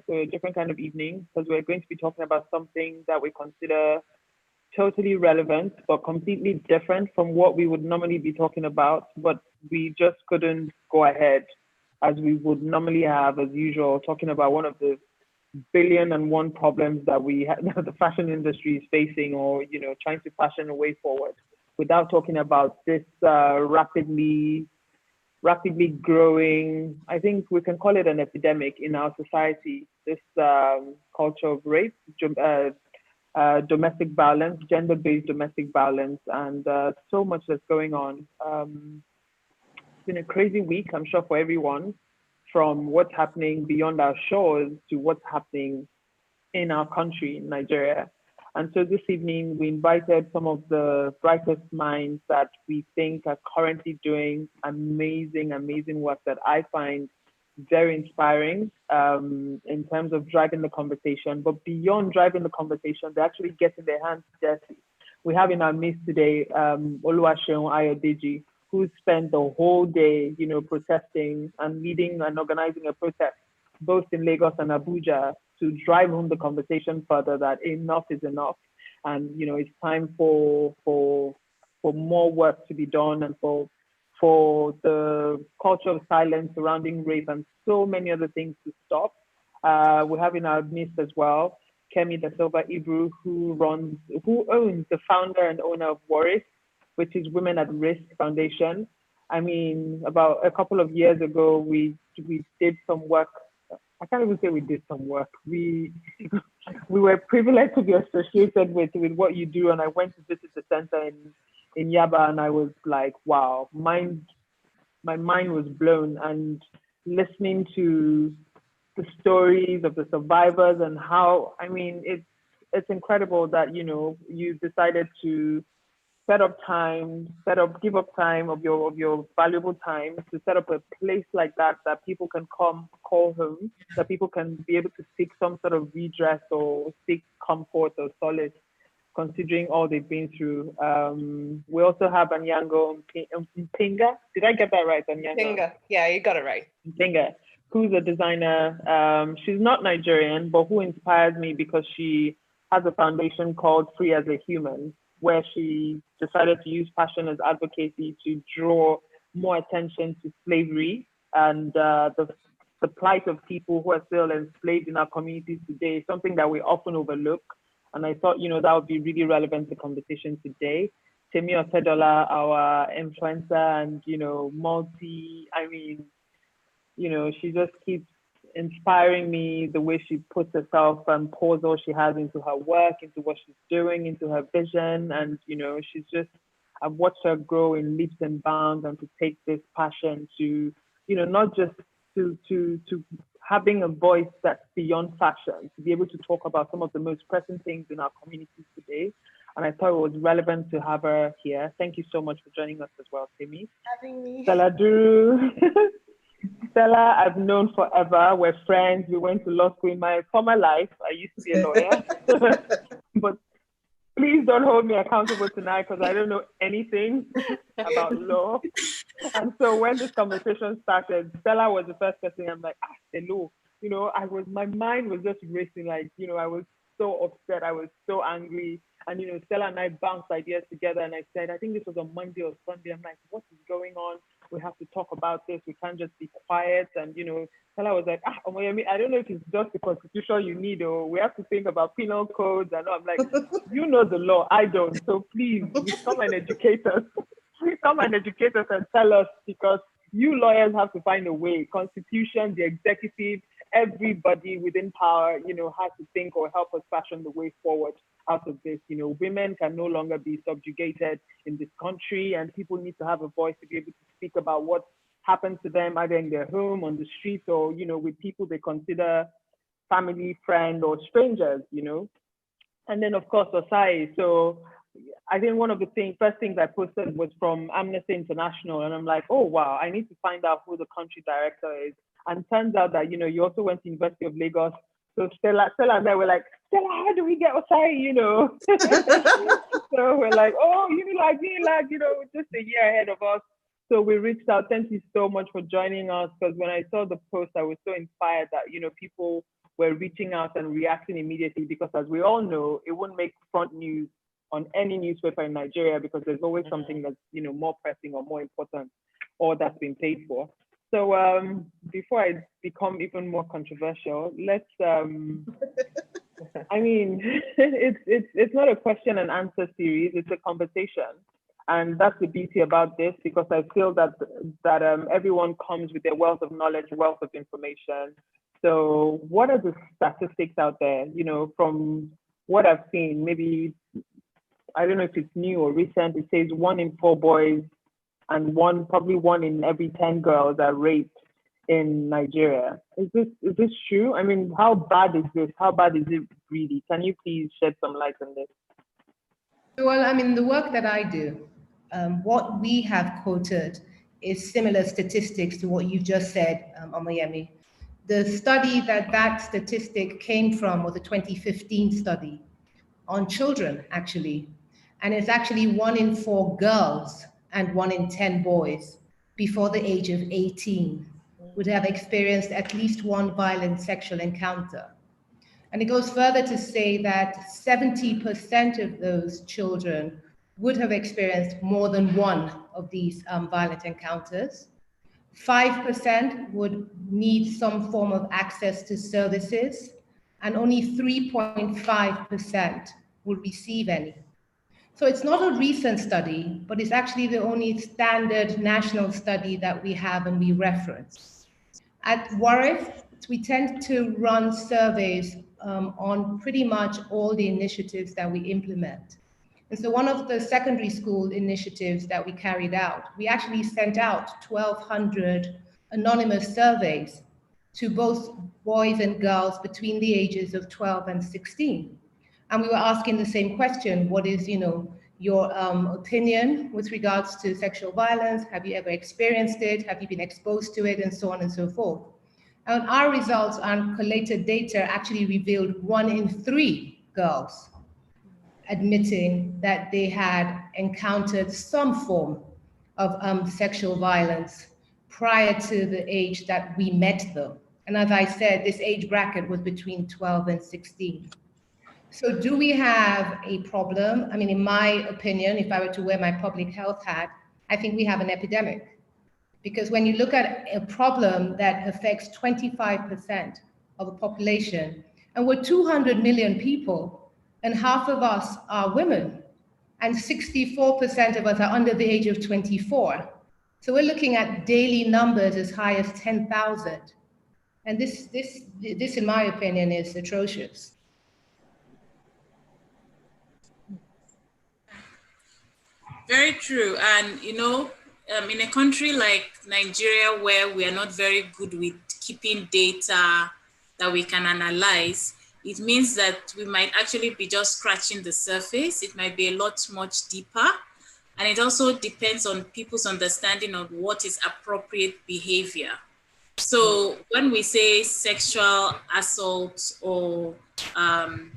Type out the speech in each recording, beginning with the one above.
so a different kind of evening, because we're going to be talking about something that we consider totally relevant, but completely different from what we would normally be talking about. But we just couldn't go ahead as we would normally have, as usual, talking about one of the billion and one problems that the fashion industry is facing, or trying to fashion a way forward, without talking about this rapidly growing, I think we can call it an epidemic in our society, this culture of rape, domestic violence, gender-based domestic violence, and so much that's going on. It's been a crazy week, I'm sure, for everyone, from what's happening beyond our shores to what's happening in our country, Nigeria. And so this evening, we invited some of the brightest minds that we think are currently doing amazing, amazing work that I find very inspiring in terms of driving the conversation. But beyond driving the conversation, they're actually getting their hands dirty. We have in our midst today Oluwaseun Osowobi, who spent the whole day, protesting and leading and organizing a protest, both in Lagos and Abuja, to drive home the conversation further that enough is enough. And, it's time for more work to be done, and for the culture of silence surrounding rape and so many other things to stop. We have in our midst as well Kemi Da Silva Ibru, who owns the founder and owner of WARIF, which is Women at Risk Foundation. I mean, about a couple of years ago, we did some work. I can't even say we did some work. We were privileged to be associated with what you do, and I went to visit the center in Yaba, and I was like, wow, my mind was blown. And listening to the stories of the survivors and how, I mean, it's incredible that you decided to give up time of your valuable time to set up a place like that people can come call home, that people can be able to seek some sort of redress or seek comfort or solace, considering all they've been through. We also have Anyango Mpinga. Did I get that right, Anyango? Mpinga. Yeah, you got it right. Mpinga, who's a designer. She's not Nigerian, but who inspires me because she has a foundation called Free as a Human, where she decided to use fashion as advocacy to draw more attention to slavery and the plight of people who are still enslaved in our communities today, something that we often overlook. And I thought, that would be really relevant to the conversation today. Temi Otedola, our influencer and, she just keeps inspiring me, the way she puts herself and pours all she has into her work, into what she's doing, into her vision. And, I've watched her grow in leaps and bounds, and to take this passion to, not just to having a voice that's beyond fashion, to be able to talk about some of the most pressing things in our communities today. And I thought it was relevant to have her here. Thank you so much for joining us as well, Temi. Having me. Stella Duru. Stella, I've known forever. We're friends. We went to law school in my former life. I used to be a lawyer. But please don't hold me accountable tonight, because I don't know anything about law. And so when this conversation started, Stella was the first person. I'm like, hello. My mind was just racing. Like, I was so upset. I was so angry. And, Stella and I bounced ideas together. And I said, I think this was on Monday or Sunday. I'm like, what is going on? We have to talk about this. We can't just be quiet. And, Stella was like, I don't know if it's just the constitution you need, or we have to think about penal codes. And I'm like, you know the law. I don't. So please, come and educate us. Come and educate us and tell us, because you lawyers have to find a way. Constitution, the executive, everybody within power, has to think or help us fashion the way forward out of this. Women can no longer be subjugated in this country, and people need to have a voice to be able to speak about what happens to them, either in their home, on the streets, or, with people they consider family, friend, or strangers, And then, of course, Osai. So I think one of the first things I posted was from Amnesty International, and I'm like, oh wow, I need to find out who the country director is. And turns out that you also went to University of Lagos. So Stella and I were like, Stella, how do we get Osai? So we're like, oh, Unilag, just a year ahead of us. So we reached out. Thank you so much for joining us, because when I saw the post, I was so inspired that people we're reaching out and reacting immediately, because as we all know, it won't make front news on any newspaper in Nigeria because there's always something that's, more pressing or more important, or that's been paid for. So before I become even more controversial, let's I mean, it's not a question and answer series, it's a conversation. And that's the beauty about this, because I feel that everyone comes with their wealth of knowledge, wealth of information. So what are the statistics out there? From what I've seen, maybe, I don't know if it's new or recent, it says 1 in 4 boys and probably 1 in every 10 girls are raped in Nigeria. Is this true? I mean, how bad is this? How bad is it really? Can you please shed some light on this? Well, I mean, the work that I do, what we have quoted is similar statistics to what you've just said, Omoyemi. The study that statistic came from was a 2015 study on children, actually. And it's actually 1 in 4 girls and 1 in 10 boys before the age of 18 would have experienced at least one violent sexual encounter. And it goes further to say that 70% of those children would have experienced more than one of these violent encounters. 5% would need some form of access to services, and only 3.5% would receive any. So it's not a recent study, but it's actually the only standard national study that we have and we reference. At WARIF, we tend to run surveys on pretty much all the initiatives that we implement. And so one of the secondary school initiatives that we carried out, we actually sent out 1,200 anonymous surveys to both boys and girls between the ages of 12 and 16. And we were asking the same question: what is, your opinion with regards to sexual violence? Have you ever experienced it? Have you been exposed to it? And so on and so forth. And our results and collated data actually revealed 1 in 3 girls admitting that they had encountered some form of sexual violence prior to the age that we met them. And as I said, this age bracket was between 12 and 16. So do we have a problem? I mean, in my opinion, if I were to wear my public health hat, I think we have an epidemic. Because when you look at a problem that affects 25% of the population, and we're 200 million people, and half of us are women, and 64% of us are under the age of 24. So we're looking at daily numbers as high as 10,000. And this, in my opinion, is atrocious. Very true. And, in a country like Nigeria, where we are not very good with keeping data that we can analyze, it means that we might actually be just scratching the surface. It might be a lot much deeper. And it also depends on people's understanding of what is appropriate behavior. So when we say sexual assault or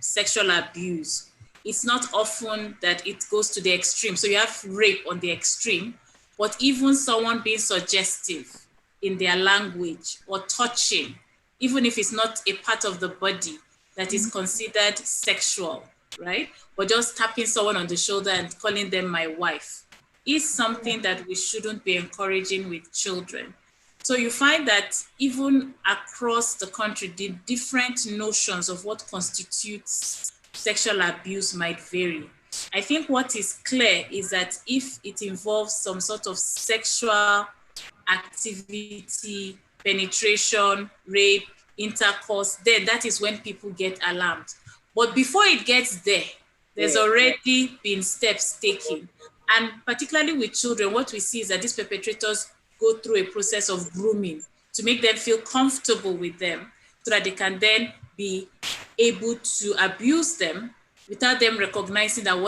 sexual abuse, it's not often that it goes to the extreme. So you have rape on the extreme, but even someone being suggestive in their language or touching, even if it's not a part of the body that is considered sexual, right? But just tapping someone on the shoulder and calling them my wife is something that we shouldn't be encouraging with children. So you find that even across the country, the different notions of what constitutes sexual abuse might vary. I think what is clear is that if it involves some sort of sexual activity, penetration, rape, intercourse, then that is when people get alarmed. But before it gets there, there's already been steps taken. And particularly with children, what we see is that these perpetrators go through a process of grooming to make them feel comfortable with them so that they can then be able to abuse them without them recognizing that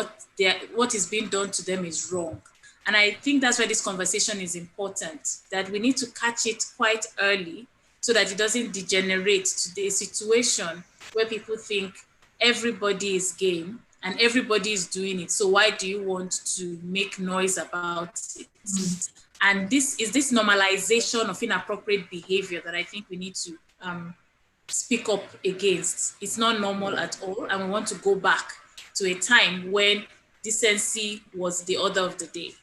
what is being done to them is wrong. And I think that's why this conversation is important, that we need to catch it quite early so that it doesn't degenerate to the situation where people think everybody is game and everybody is doing it. So why do you want to make noise about it? And this is this normalization of inappropriate behavior that I think we need to speak up against. It's not normal at all, and we want to go back to a time when decency was the order of the day.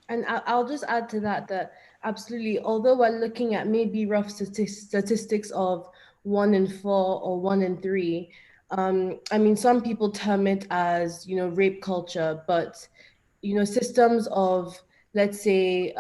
And I'll just add to that that absolutely, although we're looking at maybe rough statistics of 1 in 4 or 1 in 3, I mean, some people term it as, you know, rape culture, but, you know, systems of, let's say,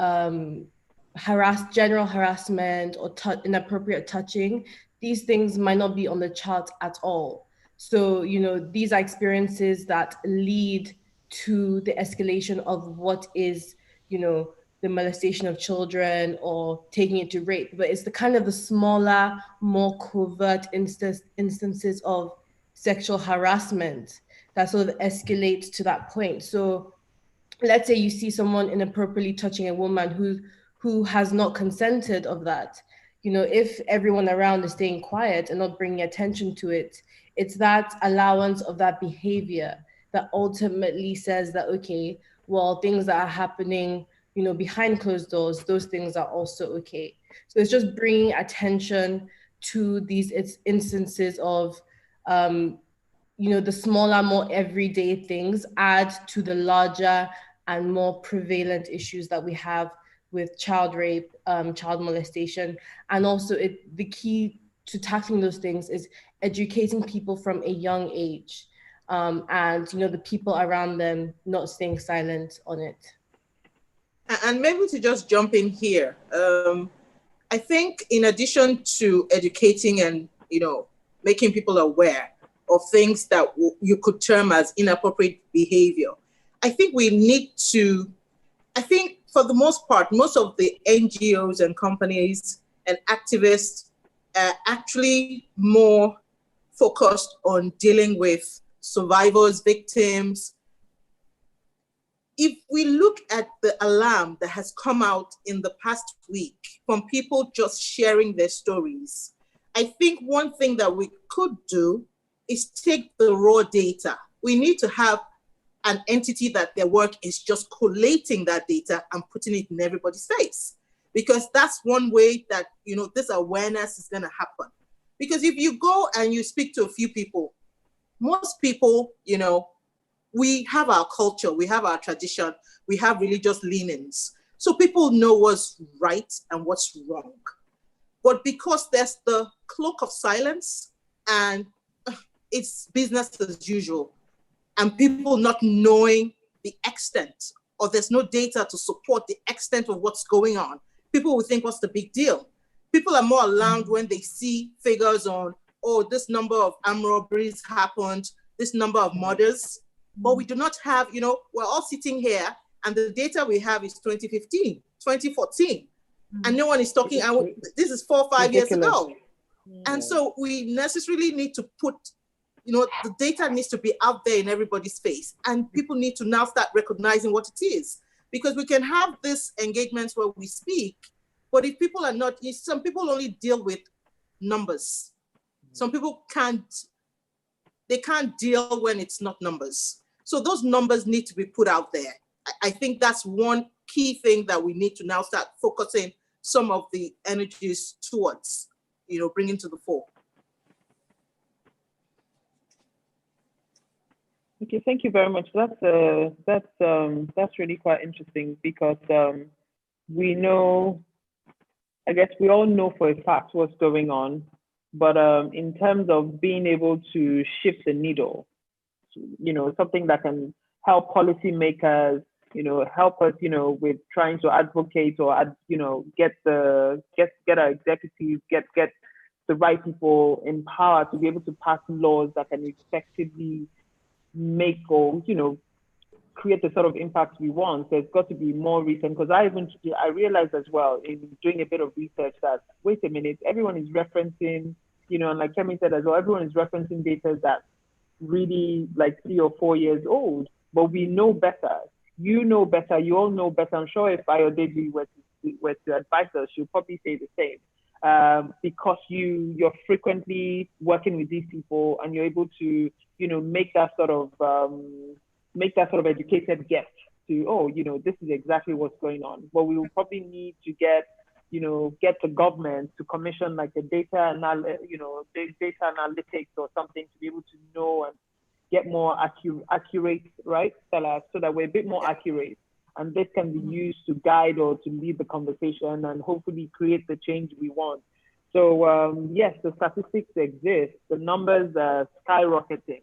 general harassment or inappropriate touching, these things might not be on the chart at all. So, you know, these are experiences that lead to the escalation of what is, you know, the molestation of children or taking it to rape, but it's the kind of the smaller, more covert instances of sexual harassment that sort of escalates to that point. So let's say you see someone inappropriately touching a woman who has not consented of that. You know, if everyone around is staying quiet and not bringing attention to it, it's that allowance of that behavior that ultimately says that, okay, well, things that are happening, you know, behind closed doors, those things are also okay. So it's just bringing attention to these instances of, you know, the smaller, more everyday things add to the larger and more prevalent issues that we have with child rape, child molestation. And also the key to tackling those things is educating people from a young age, and, you know, the people around them not staying silent on it. And maybe to just jump in here, I think in addition to educating and, you know, making people aware of things that you could term as inappropriate behavior, I think we need to, I think for the most part, most of the NGOs and companies and activists are actually more focused on dealing with survivors, victims. If we look at the alarm that has come out in the past week from people just sharing their stories, I think one thing that we could do is take the raw data. We need to have an entity that their work is just collating that data and putting it in everybody's face, because that's one way that, you know, this awareness is going to happen. Because if you go and you speak to a few people, most people, you know, we have our culture, we have our tradition, we have religious leanings. So people know what's right and what's wrong. But because there's the cloak of silence and it's business as usual, and people not knowing the extent, or there's no data to support the extent of what's going on, people will think, what's the big deal? People are more alarmed when they see figures on, oh, this number of armed robberies happened, this number of murders. But we do not have, you know, we're all sitting here and the data we have is 2015, 2014. And no one is talking, this is 4 or 5 years ago. And so we necessarily need to put, you know, the data needs to be out there in everybody's face, and people need to now start recognizing what it is, because we can have this engagements where we speak, but if people are not, some people only deal with numbers. Some people they can't deal when it's not numbers. So those numbers need to be put out there. I think that's one key thing that we need to now start focusing some of the energies towards, you know, bringing to the fore. Okay, thank you very much. That's really quite interesting, because we know, I guess we all know for a fact what's going on, but in terms of being able to shift the needle, you know, something that can help policymakers, you know, help us, you know, with trying to advocate or, you know, get our executives, get the right people in power to be able to pass laws that can effectively make, or, you know, create the sort of impact we want. There's got to be more recent, because I realized as well in doing a bit of research that, wait a minute, everyone is referencing, you know, and like Kemi said as well, everyone is referencing data that really like 3 or 4 years old, but we know better. You know better, you all know better. I'm sure if Ayodele were to advise us, she'll probably say the same. Because you're frequently working with these people and you're able to, you know, make that sort of educated guess to, oh, you know, this is exactly what's going on. But we will probably need to get get the government to commission like a data analytics or something to be able to know and get more accurate, right, Stella, so that we're a bit more accurate. And this can be used to guide or to lead the conversation and hopefully create the change we want. So yes, the statistics exist. The numbers are skyrocketing,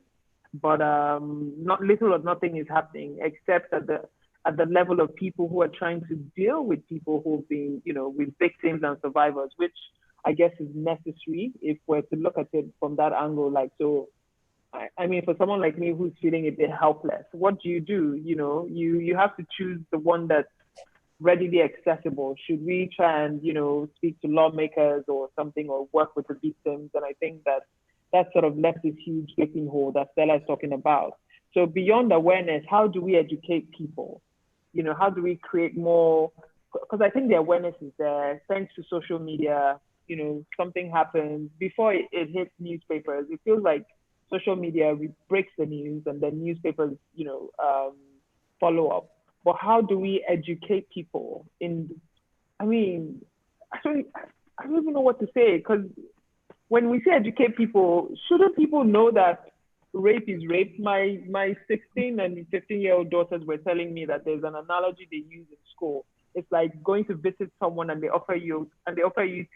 but not little or nothing is happening except at the level of people who are trying to deal with people who've been, with victims and survivors, which I guess is necessary if we're to look at it from that angle. Like, so, I mean, for someone like me who's feeling a bit helpless, what do? You have to choose the one that's readily accessible. Should we try and, speak to lawmakers or something, or work with the victims? And I think that sort of left this huge gaping hole that Stella is talking about. So beyond awareness, how do we educate people? How do we create more? Because I think the awareness is there. Thanks to social media, something happens before it hits newspapers. It feels like social media breaks the news and then newspapers, follow up. But how do we educate people I don't even know what to say, because when we say educate people, shouldn't people know that rape is rape? My 16 and 15-year-old daughters were telling me that there's an analogy they use in school. It's like going to visit someone and they offer you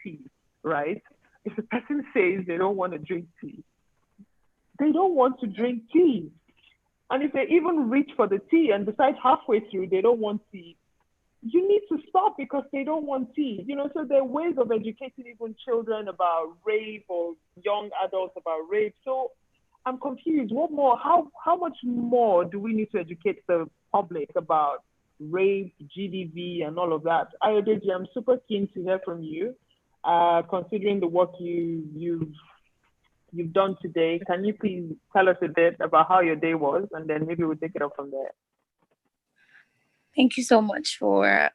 tea, right? If the person says they don't want to drink tea, they don't want to drink tea. And if they even reach for the tea and decide halfway through they don't want tea, you need to stop because they don't want tea. So there are ways of educating even children about rape or young adults about rape. So I'm confused. What more? How much more do we need to educate the public about rape, GDV, and all of that? Ayodeji, I'm super keen to hear from you. Considering the work you've done today, can you please tell us a bit about how your day was, and then maybe we'll take it up from there. Thank you so much for,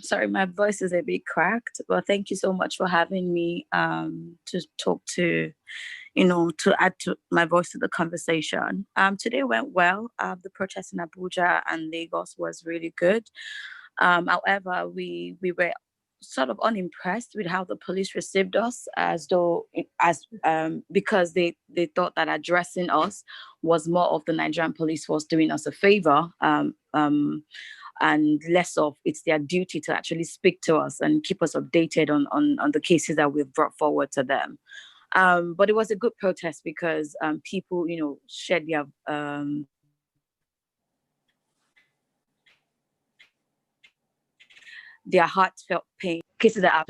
sorry, my voice is a bit cracked, but thank you so much for having me to talk to, to add to my voice to the conversation. Today went well. The protest in Abuja and Lagos was really good. However, we were sort of unimpressed with how the police received us, because they thought that addressing us was more of the Nigerian police force doing us a favor, and less of it's their duty to actually speak to us and keep us updated on the cases that we've brought forward to them. But it was a good protest because people, shared their heartfelt pain. Cases that are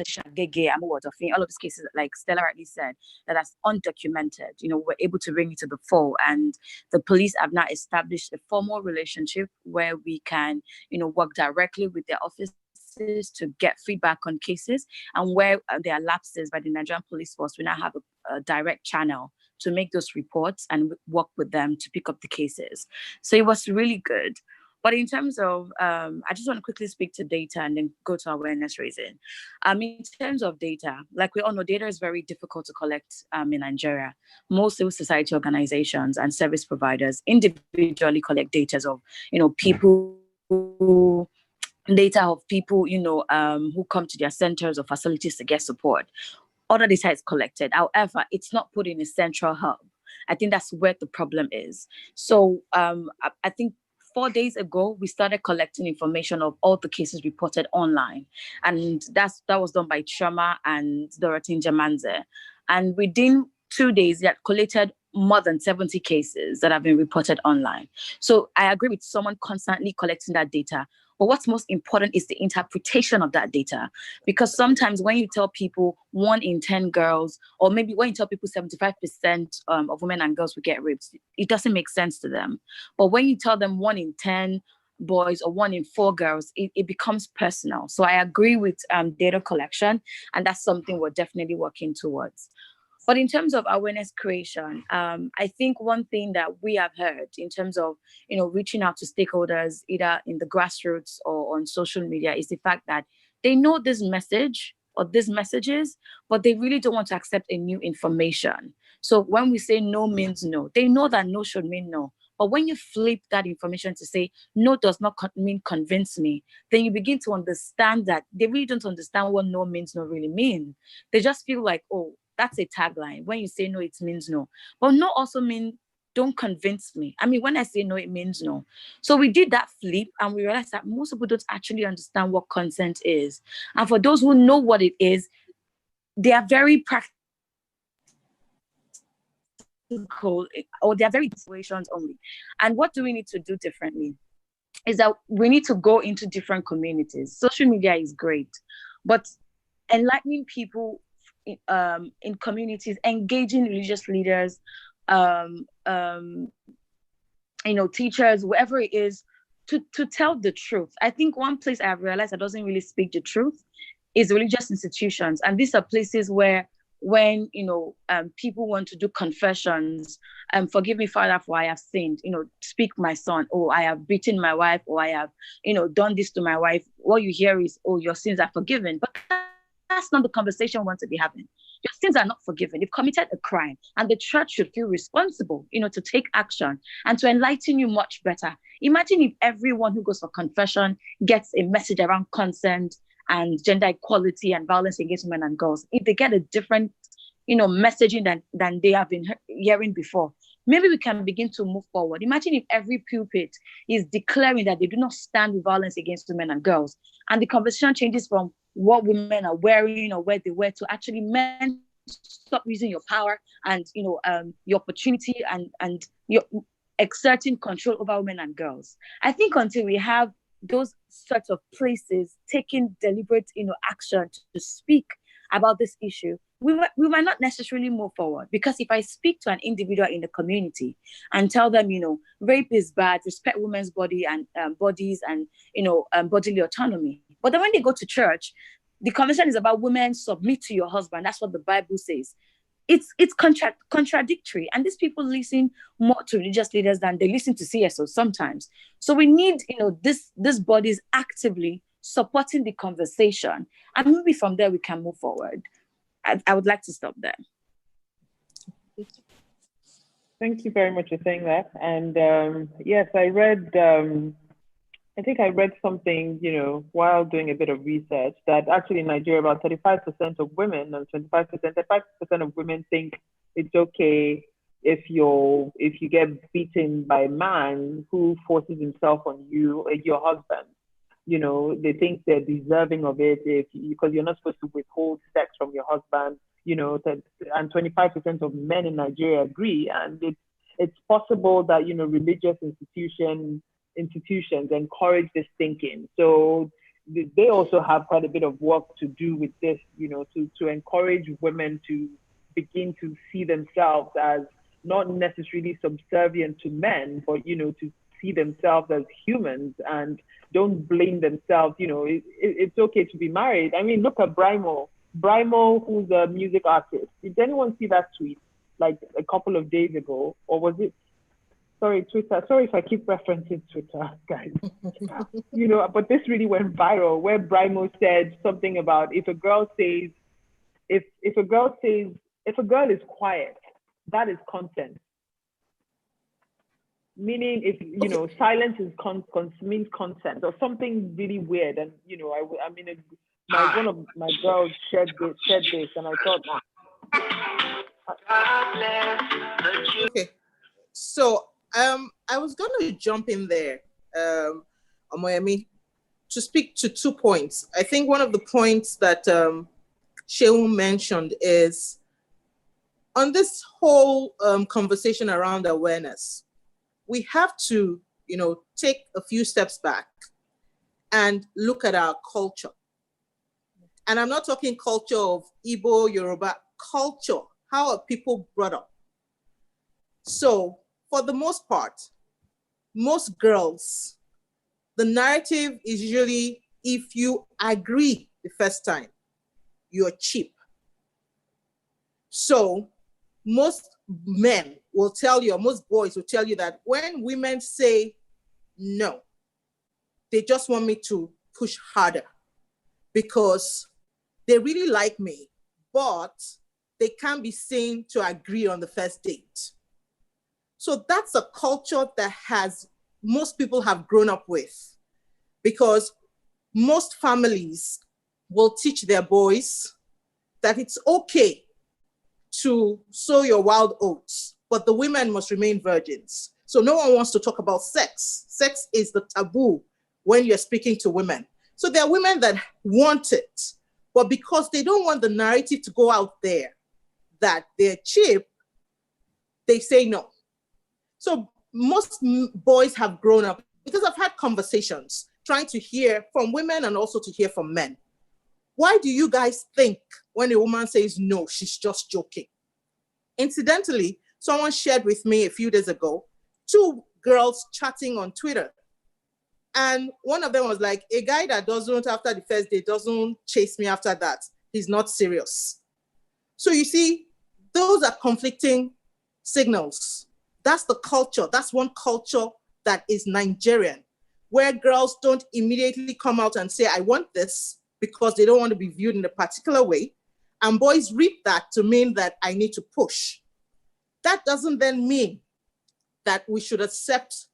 all of these cases, like Stella rightly said, that are undocumented, we're able to bring it to the fore. And the police have now established a formal relationship where we can, work directly with their officers to get feedback on cases, and where there are lapses by the Nigerian police force, we now have a direct channel to make those reports and work with them to pick up the cases. So it was really good. But in terms of, I just want to quickly speak to data and then go to awareness raising. In terms of data, like we all know, data is very difficult to collect in Nigeria. Most civil society organizations and service providers individually collect data of, people who come to their centers or facilities to get support. All the data is collected. However, it's not put in a central hub. I think that's where the problem is. So I think 4 days ago, we started collecting information of all the cases reported online. And that was done by Choma and Dorothy Njamanze. And within 2 days, they had collated more than 70 cases that have been reported online. So I agree with someone constantly collecting that data. But what's most important is the interpretation of that data. Because sometimes when you tell people 1 in 10 girls, or maybe when you tell people 75% of women and girls will get raped, it doesn't make sense to them. But when you tell them 1 in 10 boys or 1 in 4 girls, it becomes personal. So I agree with data collection, and that's something we're definitely working towards. But in terms of awareness creation, I think one thing that we have heard in terms of, reaching out to stakeholders, either in the grassroots or on social media, is the fact that they know this message or these messages, but they really don't want to accept a new information. So when we say no means no, they know that no should mean no, But when you flip that information to say, no does not mean convince me, then you begin to understand that they really don't understand what no means no really mean. They just feel like, oh, that's a tagline. When you say no, it means no. But no also means don't convince me. I mean, when I say no, it means no. So we did that flip and we realized that most people don't actually understand what consent is. And for those who know what it is, they are very practical, or they are very situations only. And what do we need to do differently? Is that we need to go into different communities. Social media is great, but enlightening people in communities, engaging religious leaders, teachers, whoever it is, to tell the truth. I think one place I have realized that doesn't really speak the truth is religious institutions. And these are places where when, people want to do confessions, forgive me, Father, for I have sinned, speak my son, or I have beaten my wife, or I have, done this to my wife. What you hear is, oh, your sins are forgiven. But that's not the conversation we want to be having. Your sins are not forgiven. You've committed a crime, and the church should feel responsible, to take action and to enlighten you much better. Imagine if everyone who goes for confession gets a message around consent and gender equality and violence against women and girls. If they get a different, messaging than they have been hearing before, maybe we can begin to move forward. Imagine if every pulpit is declaring that they do not stand with violence against women and girls, and the conversation changes from what women are wearing or where they wear to actually men stop using your power and your opportunity and your exerting control over women and girls. I think until we have those sorts of places taking deliberate action to speak about this issue, we might not necessarily move forward. Because if I speak to an individual in the community and tell them, rape is bad, respect women's body and bodies and bodily autonomy, but then when they go to church, the conversation is about women submit to your husband. That's what the Bible says. It's contradictory, and these people listen more to religious leaders than they listen to CSOs sometimes. So we need this bodies actively supporting the conversation, and maybe from there we can move forward. I would like to stop there. Thank you very much for saying that. And yes, I read. I think I read something, while doing a bit of research, that actually in Nigeria, about 35% of women and 35% of women think it's okay if you get beaten by a man who forces himself on you, your husband. They think they're deserving of it because you're not supposed to withhold sex from your husband. And 25% of men in Nigeria agree, and it's possible that religious institutions encourage this thinking. So they also have quite a bit of work to do with this, to encourage women to begin to see themselves as not necessarily subservient to men, but, to see themselves as humans and don't blame themselves. It's okay to be married. I mean, look at Brimo, who's a music artist. Did anyone see that tweet like a couple of days ago? Or was it, sorry, Twitter. Sorry if I keep referencing Twitter, guys. But this really went viral, where Brimo said something about if a girl is quiet, that is consent. Meaning, if silence is means consent or something really weird. And one of my girls shared this, and I thought. Okay, so I was going to jump in there, Omoyemi, to speak to 2 points. I think one of the points that Shehu mentioned is on this whole conversation around awareness, we have to, take a few steps back and look at our culture. And I'm not talking culture of Igbo, Yoruba, culture. How are people brought up? So for the most part, most girls, the narrative is usually if you agree the first time, you're cheap. So most men will tell you, or most boys will tell you that when women say no, they just want me to push harder because they really like me, but they can't be seen to agree on the first date. So that's a culture that most people have grown up with, because most families will teach their boys that it's okay to sow your wild oats, but the women must remain virgins. So no one wants to talk about sex. Sex is the taboo when you're speaking to women. So there are women that want it, but because they don't want the narrative to go out there that they're cheap, they say no. So most boys have grown up, because I've had conversations trying to hear from women and also to hear from men. Why do you guys think when a woman says no, she's just joking? Incidentally, someone shared with me a few days ago, 2 girls chatting on Twitter. And one of them was like, a guy that doesn't, after the first day, doesn't chase me after that, he's not serious. So you see, those are conflicting signals. That's the culture. That's one culture that is Nigerian, where girls don't immediately come out and say, I want this, because they don't want to be viewed in a particular way. And boys read that to mean that I need to push. That doesn't then mean that we should accept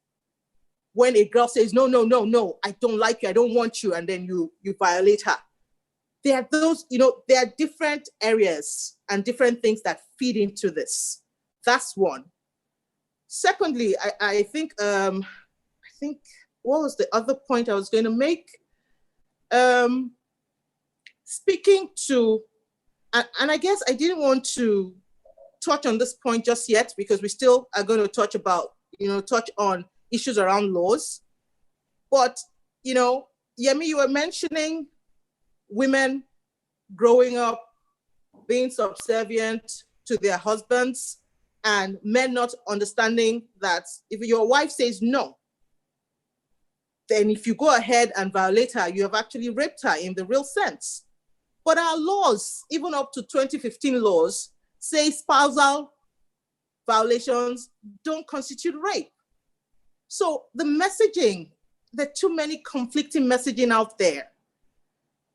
when a girl says, no, no, no, no, I don't like you, I don't want you, and then you violate her. There are those, there are different areas and different things that feed into this. That's one. Secondly, I think what was the other point I was going to make? Speaking to, and I guess I didn't want to touch on this point just yet, because we still are going to touch on issues around laws. But, Yemi, you were mentioning women growing up being subservient to their husbands, and men not understanding that if your wife says no, then if you go ahead and violate her, you have actually raped her in the real sense. But our laws, even up to 2015 laws, say spousal violations don't constitute rape. So the messaging, there are too many conflicting messaging out there,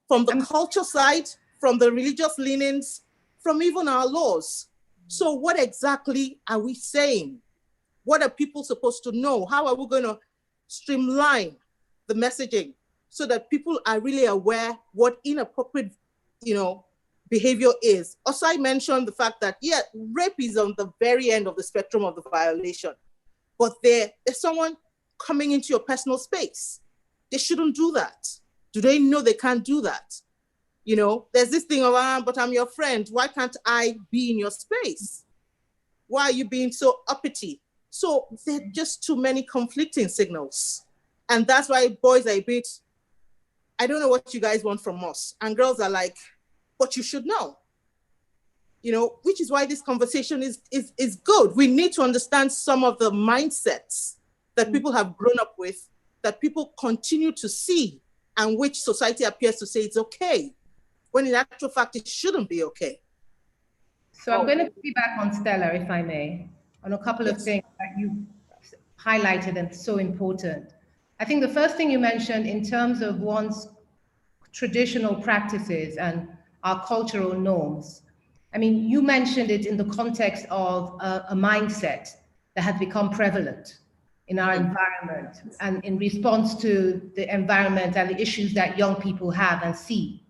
from the culture side, from the religious leanings, from even our laws. So what exactly are we saying? What are people supposed to know? How are we going to streamline the messaging so that people are really aware what inappropriate, behavior is? Osai mentioned the fact that, rape is on the very end of the spectrum of the violation, but there's someone coming into your personal space. They shouldn't do that. Do they know they can't do that? There's this thing around, but I'm your friend. Why can't I be in your space? Why are you being so uppity? So there are just too many conflicting signals. And that's why boys are a bit, I don't know what you guys want from us. And girls are like, but you should know. Which is why this conversation is good. We need to understand some of the mindsets that people have grown up with, that people continue to see, and which society appears to say it's okay, when in actual fact, it shouldn't be okay. So I'm going to piggyback on Stella, if I may, on a couple of things that you highlighted and so important. I think the first thing you mentioned in terms of one's traditional practices and our cultural norms. I mean, you mentioned it in the context of a mindset that has become prevalent in our environment and in response to the environment and the issues that young people have and see.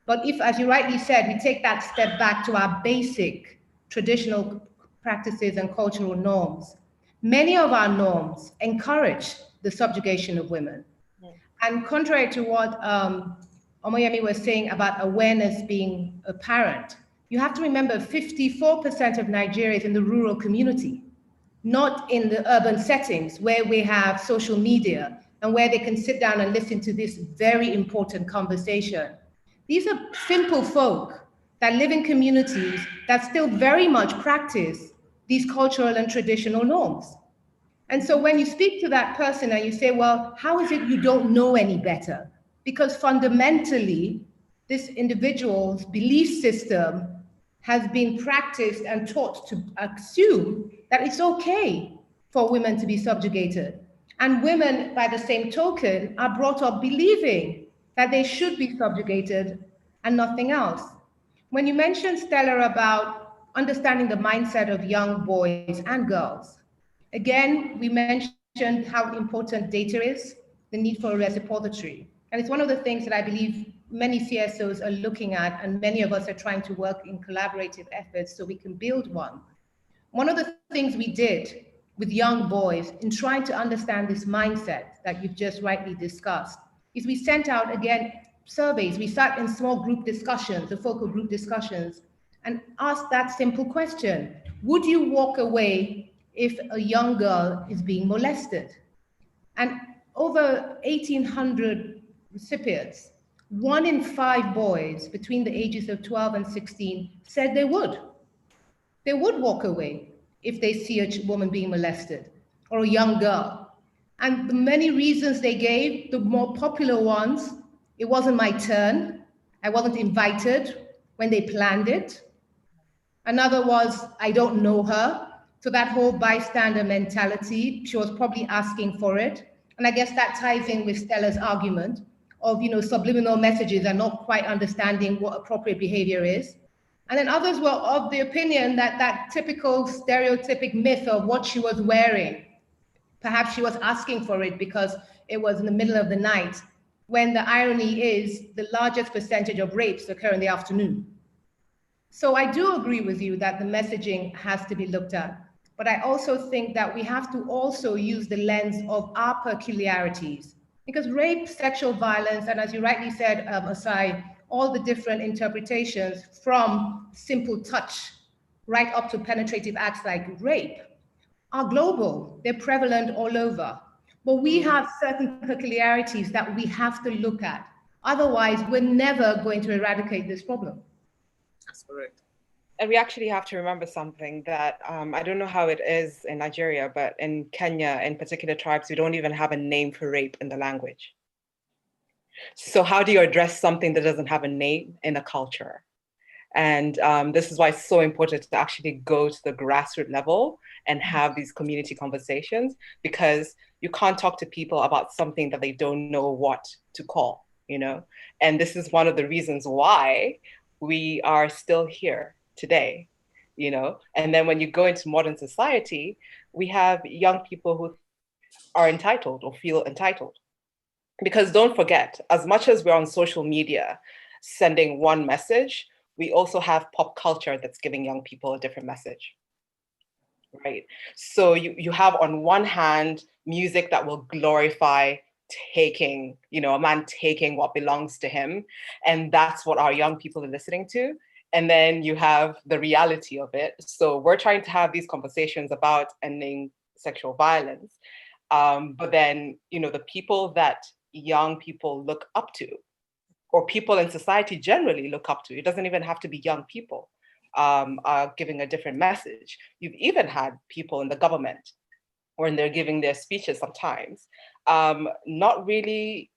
But if, as you rightly said, we take that step back to our basic traditional practices and cultural norms, many of our norms encourage the subjugation of women. And contrary to what Omoyemi was saying about awareness being apparent, you have to remember 54% of Nigeria is in the rural community, not in the urban settings where we have social media and where they can sit down and listen to this very important conversation. These are simple folk that live in communities that still very much practice these cultural and traditional norms. And so when you speak to that person and you say, well, how is it you don't know any better? Because fundamentally, this individual's belief system has been practiced and taught to assume that it's okay for women to be subjugated. And women, by the same token, are brought up believing that they should be subjugated and nothing else. When you mentioned, Stella, about understanding the mindset of young boys and girls, Again, we mentioned how important data is, the need for a repository. And it's one of the things that I believe many CSOs are looking at, and many of us are trying to work in collaborative efforts so we can build one. One of the things we did with young boys in trying to understand this mindset that you've just rightly discussed is we sent out, again, surveys. We sat in small group discussions, the focal group discussions, and asked that simple question: would you walk away if a young girl is being molested? And over 1,800 recipients, 1 in 5 boys between the ages of 12 and 16 said they would. They would walk away if they see a woman being molested or a young girl. And the many reasons they gave, the more popular ones: it wasn't my turn, I wasn't invited when they planned it. Another was, I don't know her. So that whole bystander mentality, she was probably asking for it. And I guess that ties in with Stella's argument of, subliminal messages and not quite understanding what appropriate behavior is. And then others were of the opinion that that typical stereotypic myth of what she was wearing, perhaps she was asking for it because it was in the middle of the night, when the irony is the largest percentage of rapes occur in the afternoon. So I do agree with you that the messaging has to be looked at, but I also think that we have to also use the lens of our peculiarities, because rape, sexual violence, and as you rightly said, Osai, all the different interpretations from simple touch right up to penetrative acts like rape are global. They're prevalent all over. But we have certain peculiarities that we have to look at. Otherwise, we're never going to eradicate this problem. That's correct. And we actually have to remember something that I don't know how it is in Nigeria, but in Kenya, in particular tribes, we don't even have a name for rape in the language. So how do you address something that doesn't have a name in a culture? And this is why it's so important to actually go to the grassroots level and have these community conversations, because you can't talk to people about something that they don't know what to call, And this is one of the reasons why we are still here today, And then when you go into modern society, we have young people who are entitled or feel entitled. Because don't forget, as much as we're on social media sending one message, we also have pop culture that's giving young people a different message, right? So you have on one hand, music that will glorify taking, a man taking what belongs to him. And that's what our young people are listening to. And then you have the reality of it. So we're trying to have these conversations about ending sexual violence. But then, the people that young people look up to, or people in society generally look up to, it doesn't even have to be young people, are giving a different message. You've even had people in the government, when they're giving their speeches sometimes, not really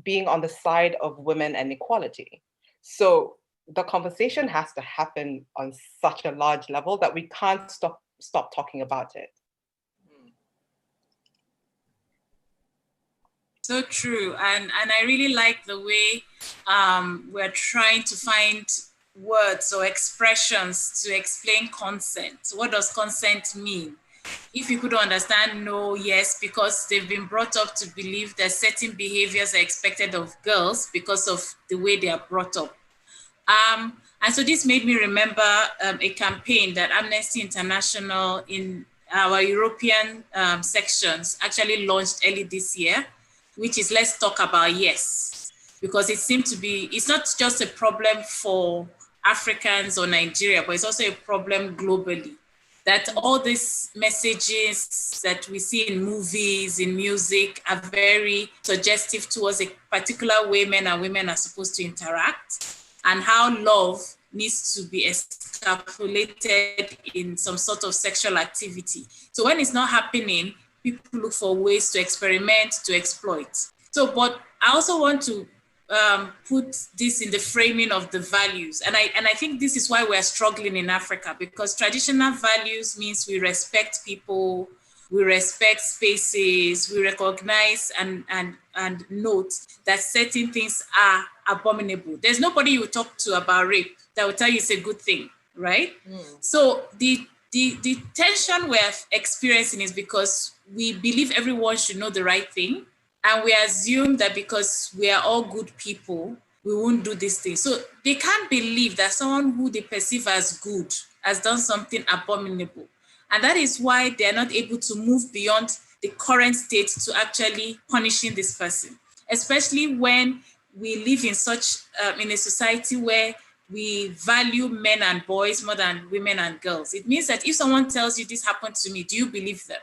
being on the side of women and equality. So the conversation has to happen on such a large level that we can't stop talking about it. So true. And I really like the way we're trying to find words or expressions to explain consent. What does consent mean? If you could understand no, yes, because they've been brought up to believe that certain behaviors are expected of girls because of the way they are brought up. And so this made me remember a campaign that Amnesty International in our European sections actually launched early this year, which is Let's Talk About Yes, because it seemed to be, it's not just a problem for Africans or Nigeria, but it's also a problem globally, that all these messages that we see in movies, in music, are very suggestive towards a particular way men and women are supposed to interact, and how love needs to be extrapolated in some sort of sexual activity. So when it's not happening, people look for ways to experiment, to exploit. So, but I also want to put this in the framing of the values. And I think this is why we're struggling in Africa, because traditional values means we respect people, we respect spaces, we recognize and note that certain things are abominable. There's nobody you talk to about rape that will tell you it's a good thing, right? So the the tension we're experiencing is because we believe everyone should know the right thing, and we assume that because we are all good people, we won't do this thing. So they can't believe that someone who they perceive as good has done something abominable. And that is why they're not able to move beyond the current state to actually punishing this person, especially when we live in such, in a society where we value men and boys more than women and girls. It means that if someone tells you this happened to me, do you believe them?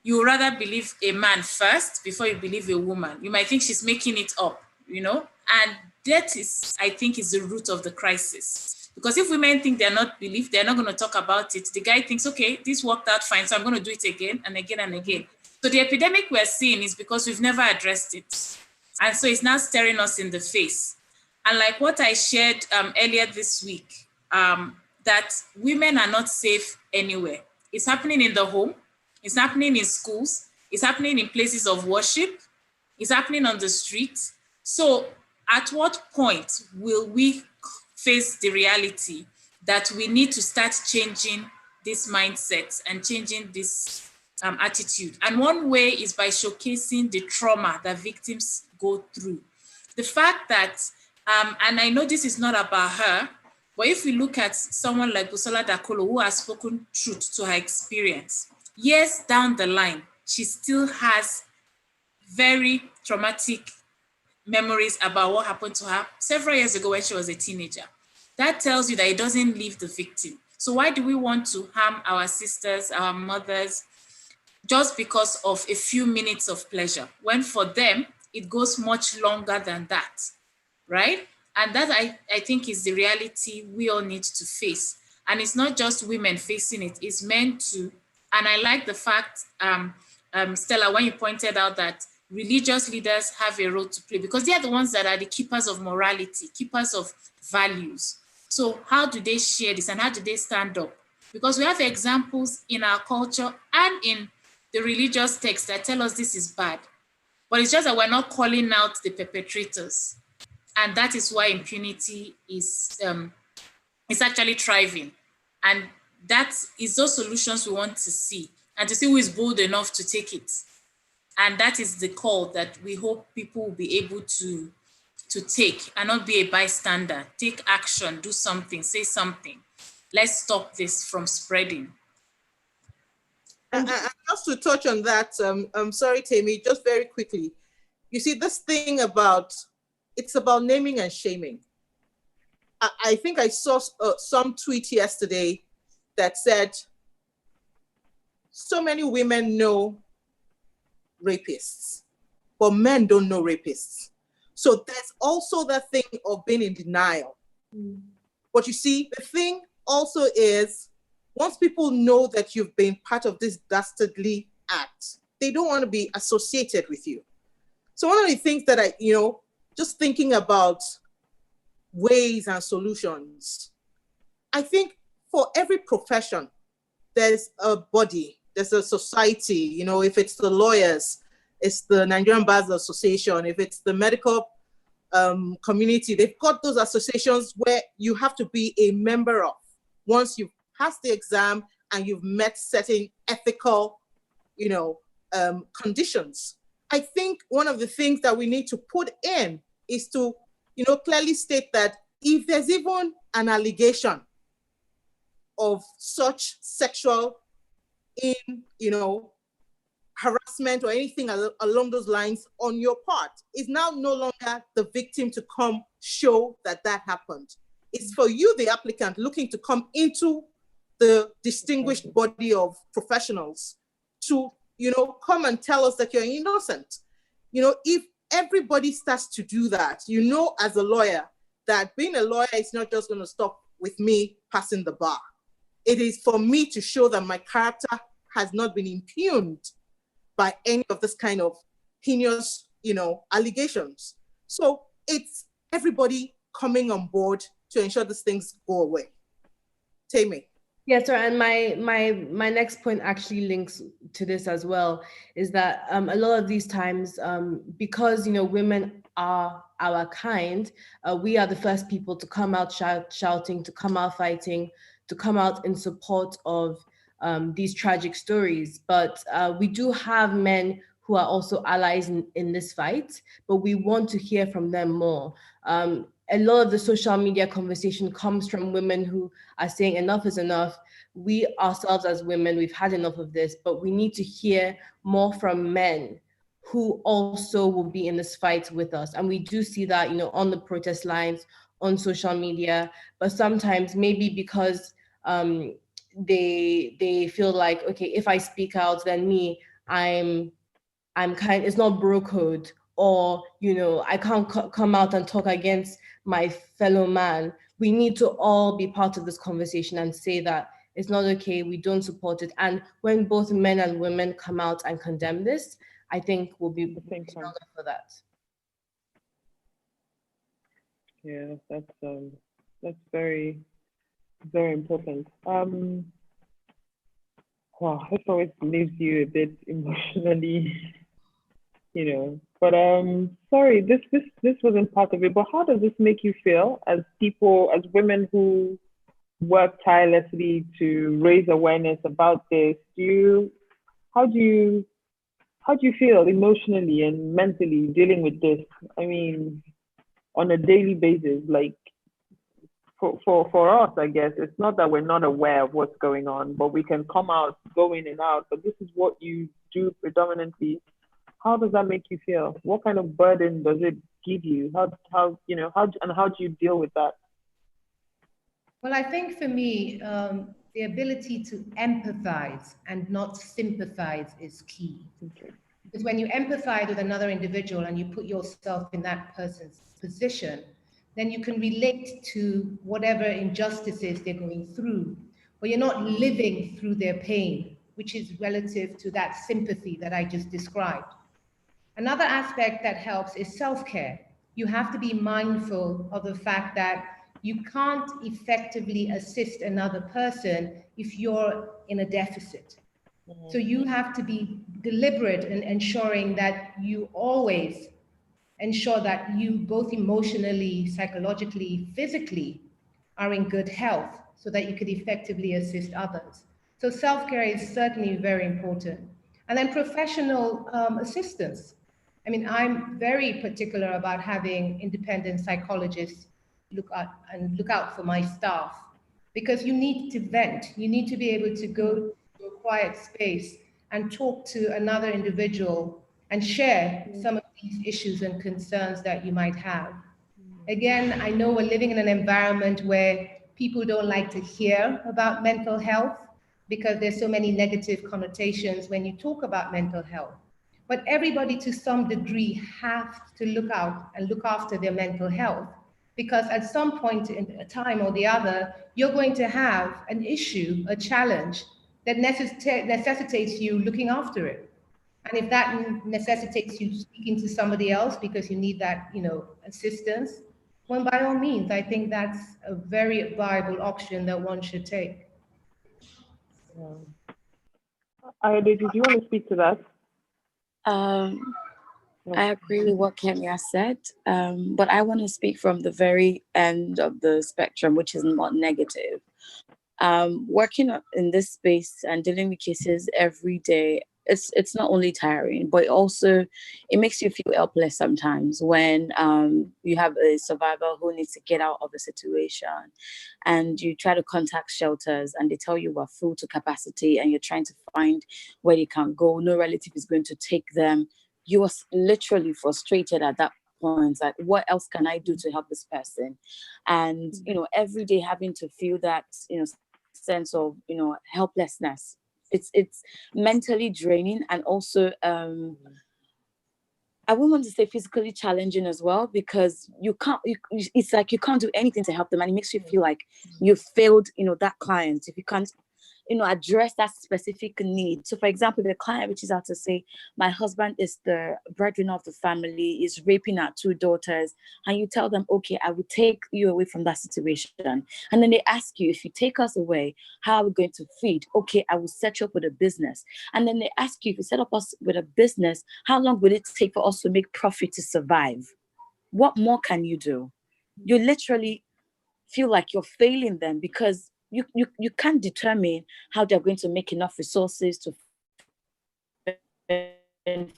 You would rather believe a man first before you believe a woman. You might think she's making it up, and that is, I think, is the root of the crisis. Because if women think they're not believed, they're not going to talk about it. The guy thinks, okay, this worked out fine, so I'm going to do it again and again and again. So the epidemic we're seeing is because we've never addressed it. And so it's now staring us in the face. And like what I shared earlier this week, that women are not safe anywhere. It's happening in the home, it's happening in schools, it's happening in places of worship, it's happening on the street. So at what point will we face the reality that we need to start changing this mindset and changing this attitude? And one way is by showcasing the trauma that victims go through. The fact that, and I know this is not about her, but if we look at someone like Busola Dakolo, who has spoken truth to her experience, years down the line, she still has very traumatic memories about what happened to her several years ago when she was a teenager. That tells you that it doesn't leave the victim. So why do we want to harm our sisters, our mothers, just because of a few minutes of pleasure, when for them, it goes much longer than that, right? And that, I think, is the reality we all need to face. And it's not just women facing it, it's men too. And I like the fact, Stella, when you pointed out that religious leaders have a role to play, because they are the ones that are the keepers of morality, keepers of values. So how do they share this and how do they stand up? Because we have examples in our culture and in the religious texts that tell us this is bad. But it's just that we're not calling out the perpetrators. And that is why impunity is actually thriving. And that is those solutions we want to see, and to see who is bold enough to take it. And that is the call that we hope people will be able to take and not be a bystander. Take action, do something, say something. Let's stop this from spreading. And just to touch on that, I'm sorry, Temi, just very quickly. You see, this thing it's about naming and shaming. I think I saw some tweet yesterday that said, so many women know rapists, but men don't know rapists. So there's also that thing of being in denial. But you see, the thing also is, once people know that you've been part of this dastardly act, they don't want to be associated with you. So one of the things that I, just thinking about ways and solutions, I think for every profession, there's a body, there's a society, if it's the lawyers, it's the Nigerian Bar Association, if it's the medical community, they've got those associations where you have to be a member of once you've passed the exam and you've met certain ethical, conditions. I think one of the things that we need to put in is to, clearly state that if there's even an allegation of such sexual harassment or anything along those lines on your part, is now no longer the victim to come show that happened. It's for you, the applicant, looking to come into the distinguished body of professionals to, come and tell us that you're innocent. If everybody starts to do that, as a lawyer, that being a lawyer is not just going to stop with me passing the bar. It is for me to show that my character has not been impugned by any of this kind of heinous, allegations. So it's everybody coming on board to ensure these things go away. Temi. Yes, sir. And my next point actually links to this as well, is that a lot of these times, because women are our kind, we are the first people to come out shouting, to come out fighting, to come out in support of these tragic stories. But we do have men who are also allies in this fight, but we want to hear from them more. A lot of the social media conversation comes from women who are saying enough is enough. We ourselves as women, we've had enough of this, but we need to hear more from men who also will be in this fight with us. And we do see that, on the protest lines, on social media, but sometimes maybe because they feel like, okay, if I speak out, then it's not bro code, or, I can't come out and talk against my fellow man. We need to all be part of this conversation and say that it's not okay, we don't support it. And when both men and women come out and condemn this, I think we'll be stronger for that. Yeah, that's very, very important. Wow, this always leaves you a bit emotionally, But sorry, this wasn't part of it. But how does this make you feel as people, as women who work tirelessly to raise awareness about this? How do you feel emotionally and mentally dealing with this? I mean, on a daily basis, like for us, I guess it's not that we're not aware of what's going on, but we can come out, go in and out. But this is what you do predominantly. How does that make you feel? What kind of burden does it give you? How do you deal with that? Well, I think for me, the ability to empathize and not sympathize is key. Okay. Because when you empathize with another individual and you put yourself in that person's position, then you can relate to whatever injustices they're going through, but you're not living through their pain, which is relative to that sympathy that I just described. Another aspect that helps is self-care. You have to be mindful of the fact that you can't effectively assist another person if you're in a deficit. So you have to be deliberate in ensuring that you always ensure that you both emotionally, psychologically, physically are in good health so that you could effectively assist others. So self-care is certainly very important. And then professional assistance. I mean, I'm very particular about having independent psychologists look out for my staff, because you need to vent. You need to be able to go to a quiet space and talk to another individual and share some of these issues and concerns that you might have. Again, I know we're living in an environment where people don't like to hear about mental health because there's so many negative connotations when you talk about mental health. But everybody to some degree has to look out and look after their mental health, because at some point in a time or the other, you're going to have an issue, a challenge that necessitates you looking after it. And if that necessitates you speaking to somebody else because you need that, assistance, well, by all means, I think that's a very viable option that one should take. Ayode, did you want to speak to that? I agree with what Kemi has said, but I want to speak from the very end of the spectrum, which is not negative. Working in this space and dealing with cases every day, it's not only tiring, but also it makes you feel helpless sometimes when you have a survivor who needs to get out of a situation and you try to contact shelters and they tell you we're full to capacity and you're trying to find where they can go. No relative is going to take them. You are literally frustrated at that point. Like, what else can I do to help this person? And, every day having to feel that, sense of, helplessness. It's mentally draining, and also I wouldn't want to say physically challenging as well, because it's like you can't do anything to help them, and it makes you feel like you failed, that client if you can't address that specific need. So for example, the client reaches out to say, my husband is the breadwinner of the family, is raping our 2 daughters. And you tell them, okay, I will take you away from that situation. And then they ask you, if you take us away, how are we going to feed? Okay, I will set you up with a business. And then they ask you, if you set up us with a business, how long will it take for us to make profit to survive? What more can you do? You literally feel like you're failing them because you can't determine how they're going to make enough resources to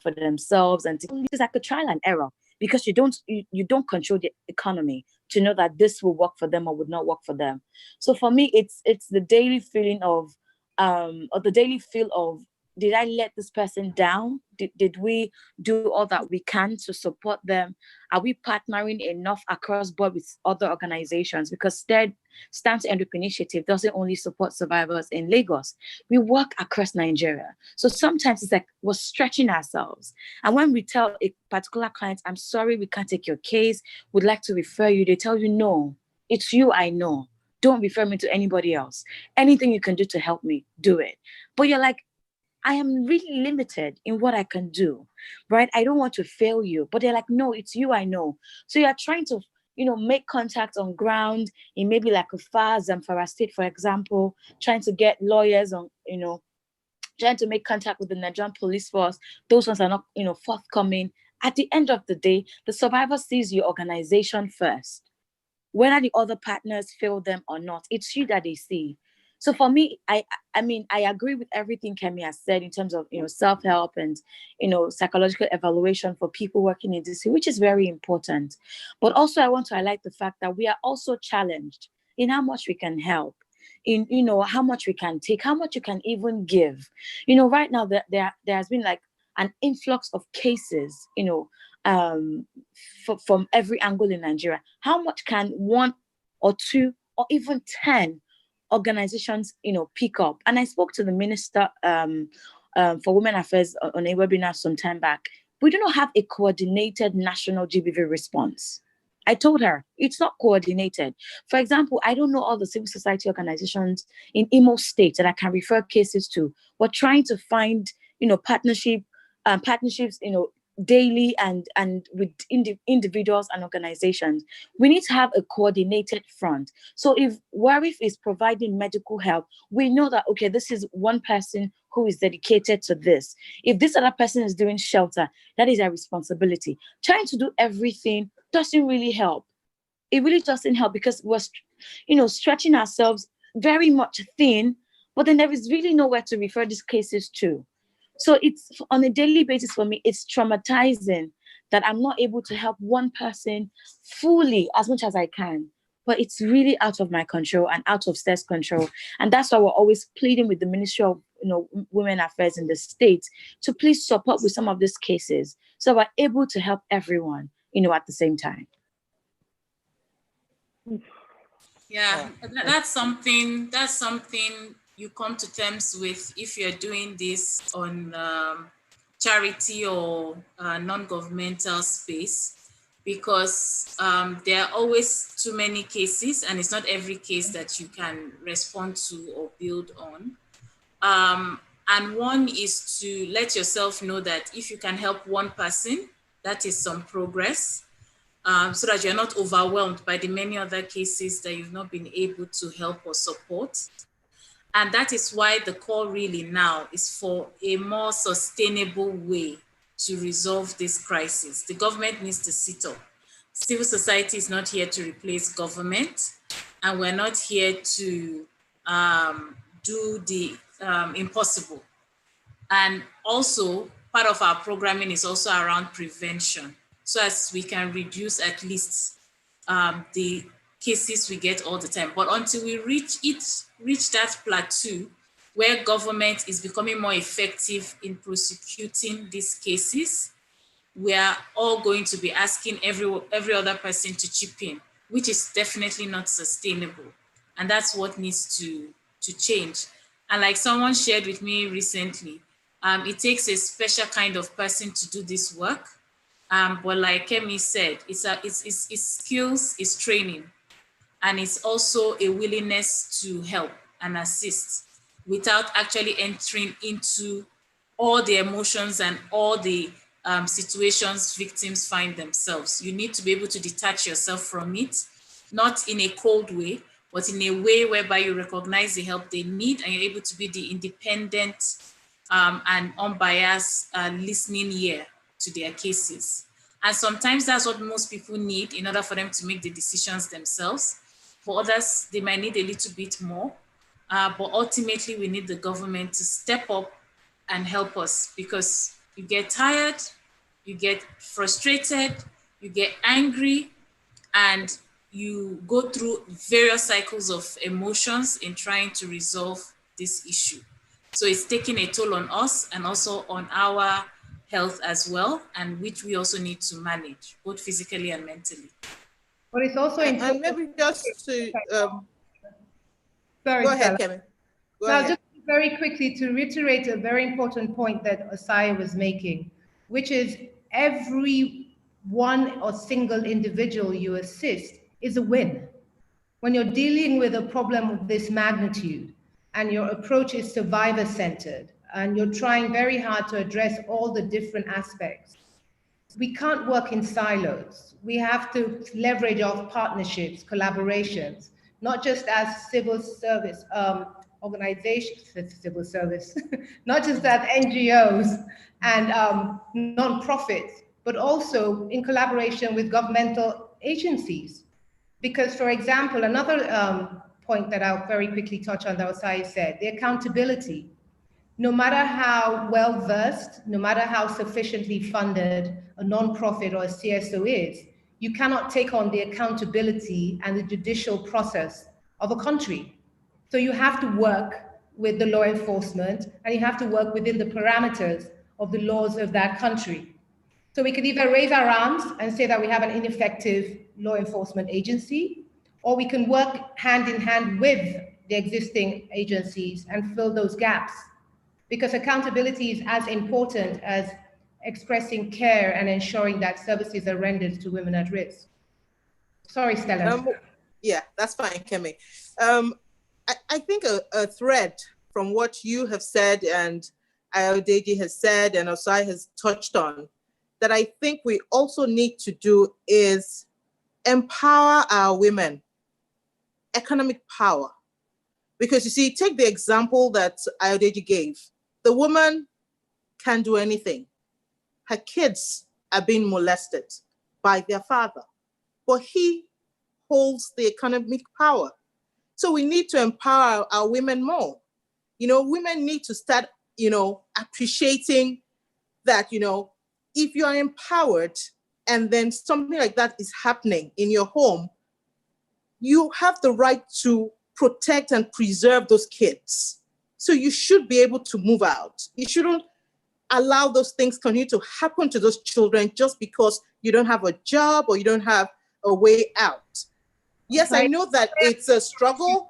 for themselves, and it's like a trial and error, because you don't control the economy to know that this will work for them or would not work for them. So for me, it's the daily feeling of or the daily feel of, did I let this person down? Did we do all that we can to support them? Are we partnering enough across board with other organizations? Because Stand to End Rape Initiative doesn't only support survivors in Lagos. We work across Nigeria. So sometimes it's like we're stretching ourselves. And when we tell a particular client, I'm sorry, we can't take your case, would like to refer you, they tell you, no, it's you I know. Don't refer me to anybody else. Anything you can do to help me, do it. But you're like, I am really limited in what I can do, right? I don't want to fail you. But they're like, no, it's you I know. So you're trying to, make contact on ground in maybe like a far Zamfara state, for example, trying to get lawyers on, trying to make contact with the Nigerian police force. Those ones are not, forthcoming. At the end of the day, the survivor sees your organization first. Whether the other partners fail them or not, it's you that they see. So for me, I agree with everything Kemi has said in terms of, self-help and, psychological evaluation for people working in this, which is very important. But also I want to highlight the fact that we are also challenged in how much we can help, in, how much we can take, how much you can even give. Right now there has been like an influx of cases, from every angle in Nigeria. How much can one or two or even 10 organizations, pick up? And I spoke to the Minister for Women Affairs on a webinar some time back. We do not have a coordinated national GBV response. I told her it's not coordinated. For example, I don't know all the civil society organizations in Imo State that I can refer cases to. We're trying to find, partnerships, daily and with individuals and organizations. We need to have a coordinated front. So if WARIF is providing medical help, we know that, okay, this is one person who is dedicated to this. If this other person is doing shelter, that is our responsibility. Trying to do everything doesn't really help. It really doesn't help, because we're, stretching ourselves very much thin, but then there is really nowhere to refer these cases to. So it's on a daily basis for me, it's traumatizing that I'm not able to help one person fully as much as I can. But it's really out of my control and out of STE's control. And that's why we're always pleading with the Ministry of Women Affairs in the state to please support with some of these cases, so we're able to help everyone, at the same time. Yeah, that's something you come to terms with if you're doing this on charity or non-governmental space, because there are always too many cases, and it's not every case that you can respond to or build on. And one is to let yourself know that if you can help one person, that is some progress, so that you're not overwhelmed by the many other cases that you've not been able to help or support. And that is why the call really now is for a more sustainable way to resolve this crisis. The government needs to sit up. Civil society is not here to replace government, and we're not here to do the impossible. And also, part of our programming is also around prevention, so as we can reduce at least the cases we get all the time. But until we reach that plateau where government is becoming more effective in prosecuting these cases, we are all going to be asking every other person to chip in, which is definitely not sustainable. And that's what needs to change. And like someone shared with me recently, it takes a special kind of person to do this work. But like Kemi said, it's skills, it's training, and it's also a willingness to help and assist without actually entering into all the emotions and all the situations victims find themselves. You need to be able to detach yourself from it, not in a cold way, but in a way whereby you recognize the help they need, and you're able to be the independent and unbiased listening ear to their cases. And sometimes that's what most people need in order for them to make the decisions themselves. For others, they might need a little bit more, but ultimately we need the government to step up and help us, because you get tired, you get frustrated, you get angry, and you go through various cycles of emotions in trying to resolve this issue. So it's taking a toll on us and also on our health as well, and which we also need to manage, both physically and mentally. But it's also important. And maybe just to, sorry, go ahead, Stella. Kemi. Go Now, ahead. just very quickly to reiterate a very important point that Osai was making, which is every one or single individual you assist is a win. When you're dealing with a problem of this magnitude and your approach is survivor-centered and you're trying very hard to address all the different aspects, we can't work in silos. We have to leverage off partnerships, collaborations, not just as civil service organizations, civil service, not just as NGOs and non-profits, but also in collaboration with governmental agencies. Because, for example, another point that I'll very quickly touch on that Osai said, the accountability. No matter how well-versed, no matter how sufficiently funded a non-profit or a CSO is, you cannot take on the accountability and the judicial process of a country. So you have to work with the law enforcement and you have to work within the parameters of the laws of that country. So we could either raise our arms and say that we have an ineffective law enforcement agency, or we can work hand in hand with the existing agencies and fill those gaps. Because accountability is as important as expressing care and ensuring that services are rendered to women at risk. Sorry, Stella. Yeah, that's fine, Kemi. I think a thread from what you have said and Ayodeji has said and Osai has touched on that I think we also need to do is empower our women, economic power. Because you see, take the example that Ayodeji gave. The woman can do anything. Her kids are being molested by their father, but he holds the economic power. So we need to empower our women more. You know, women need to start, appreciating that, if you are empowered and then something like that is happening in your home, you have the right to protect and preserve those kids. So you should be able to move out. You shouldn't allow those things continue to happen to those children just because you don't have a job or you don't have a way out. Yes, I know that it's a struggle.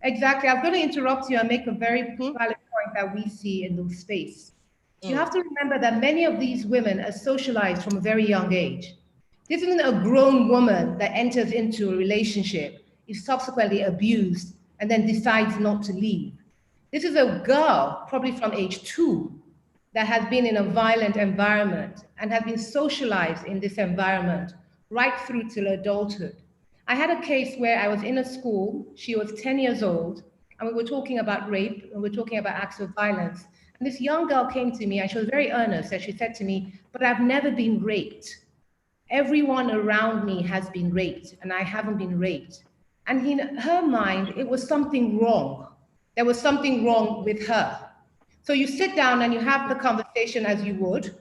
Exactly. I'm going to interrupt you and make a very valid point that we see in the space. You have to remember that many of these women are socialized from a very young age. This isn't a grown woman that enters into a relationship, is subsequently abused, and then decides not to leave. This is a girl, probably from age 2, that has been in a violent environment and has been socialized in this environment right through till adulthood. I had a case where I was in a school, she was 10 years old, and we were talking about rape, and we were talking about acts of violence. And this young girl came to me, and she was very earnest, and she said to me, "But I've never been raped. Everyone around me has been raped, and I haven't been raped." And in her mind, it was something wrong. There was something wrong with her. So you sit down and you have the conversation as you would,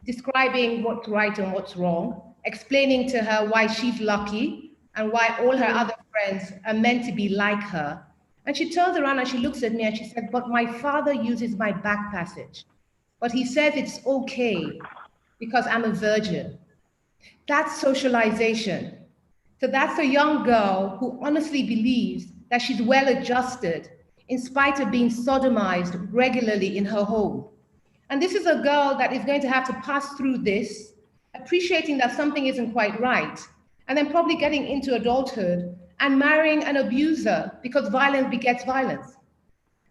describing what's right and what's wrong, explaining to her why she's lucky and why all her other friends are meant to be like her. And she turns around and she looks at me and she said, "But my father uses my back passage. But he says it's okay because I'm a virgin." That's socialization. So that's a young girl who honestly believes that she's well adjusted in spite of being sodomized regularly in her home. And this is a girl that is going to have to pass through this, appreciating that something isn't quite right, and then probably getting into adulthood and marrying an abuser because violence begets violence.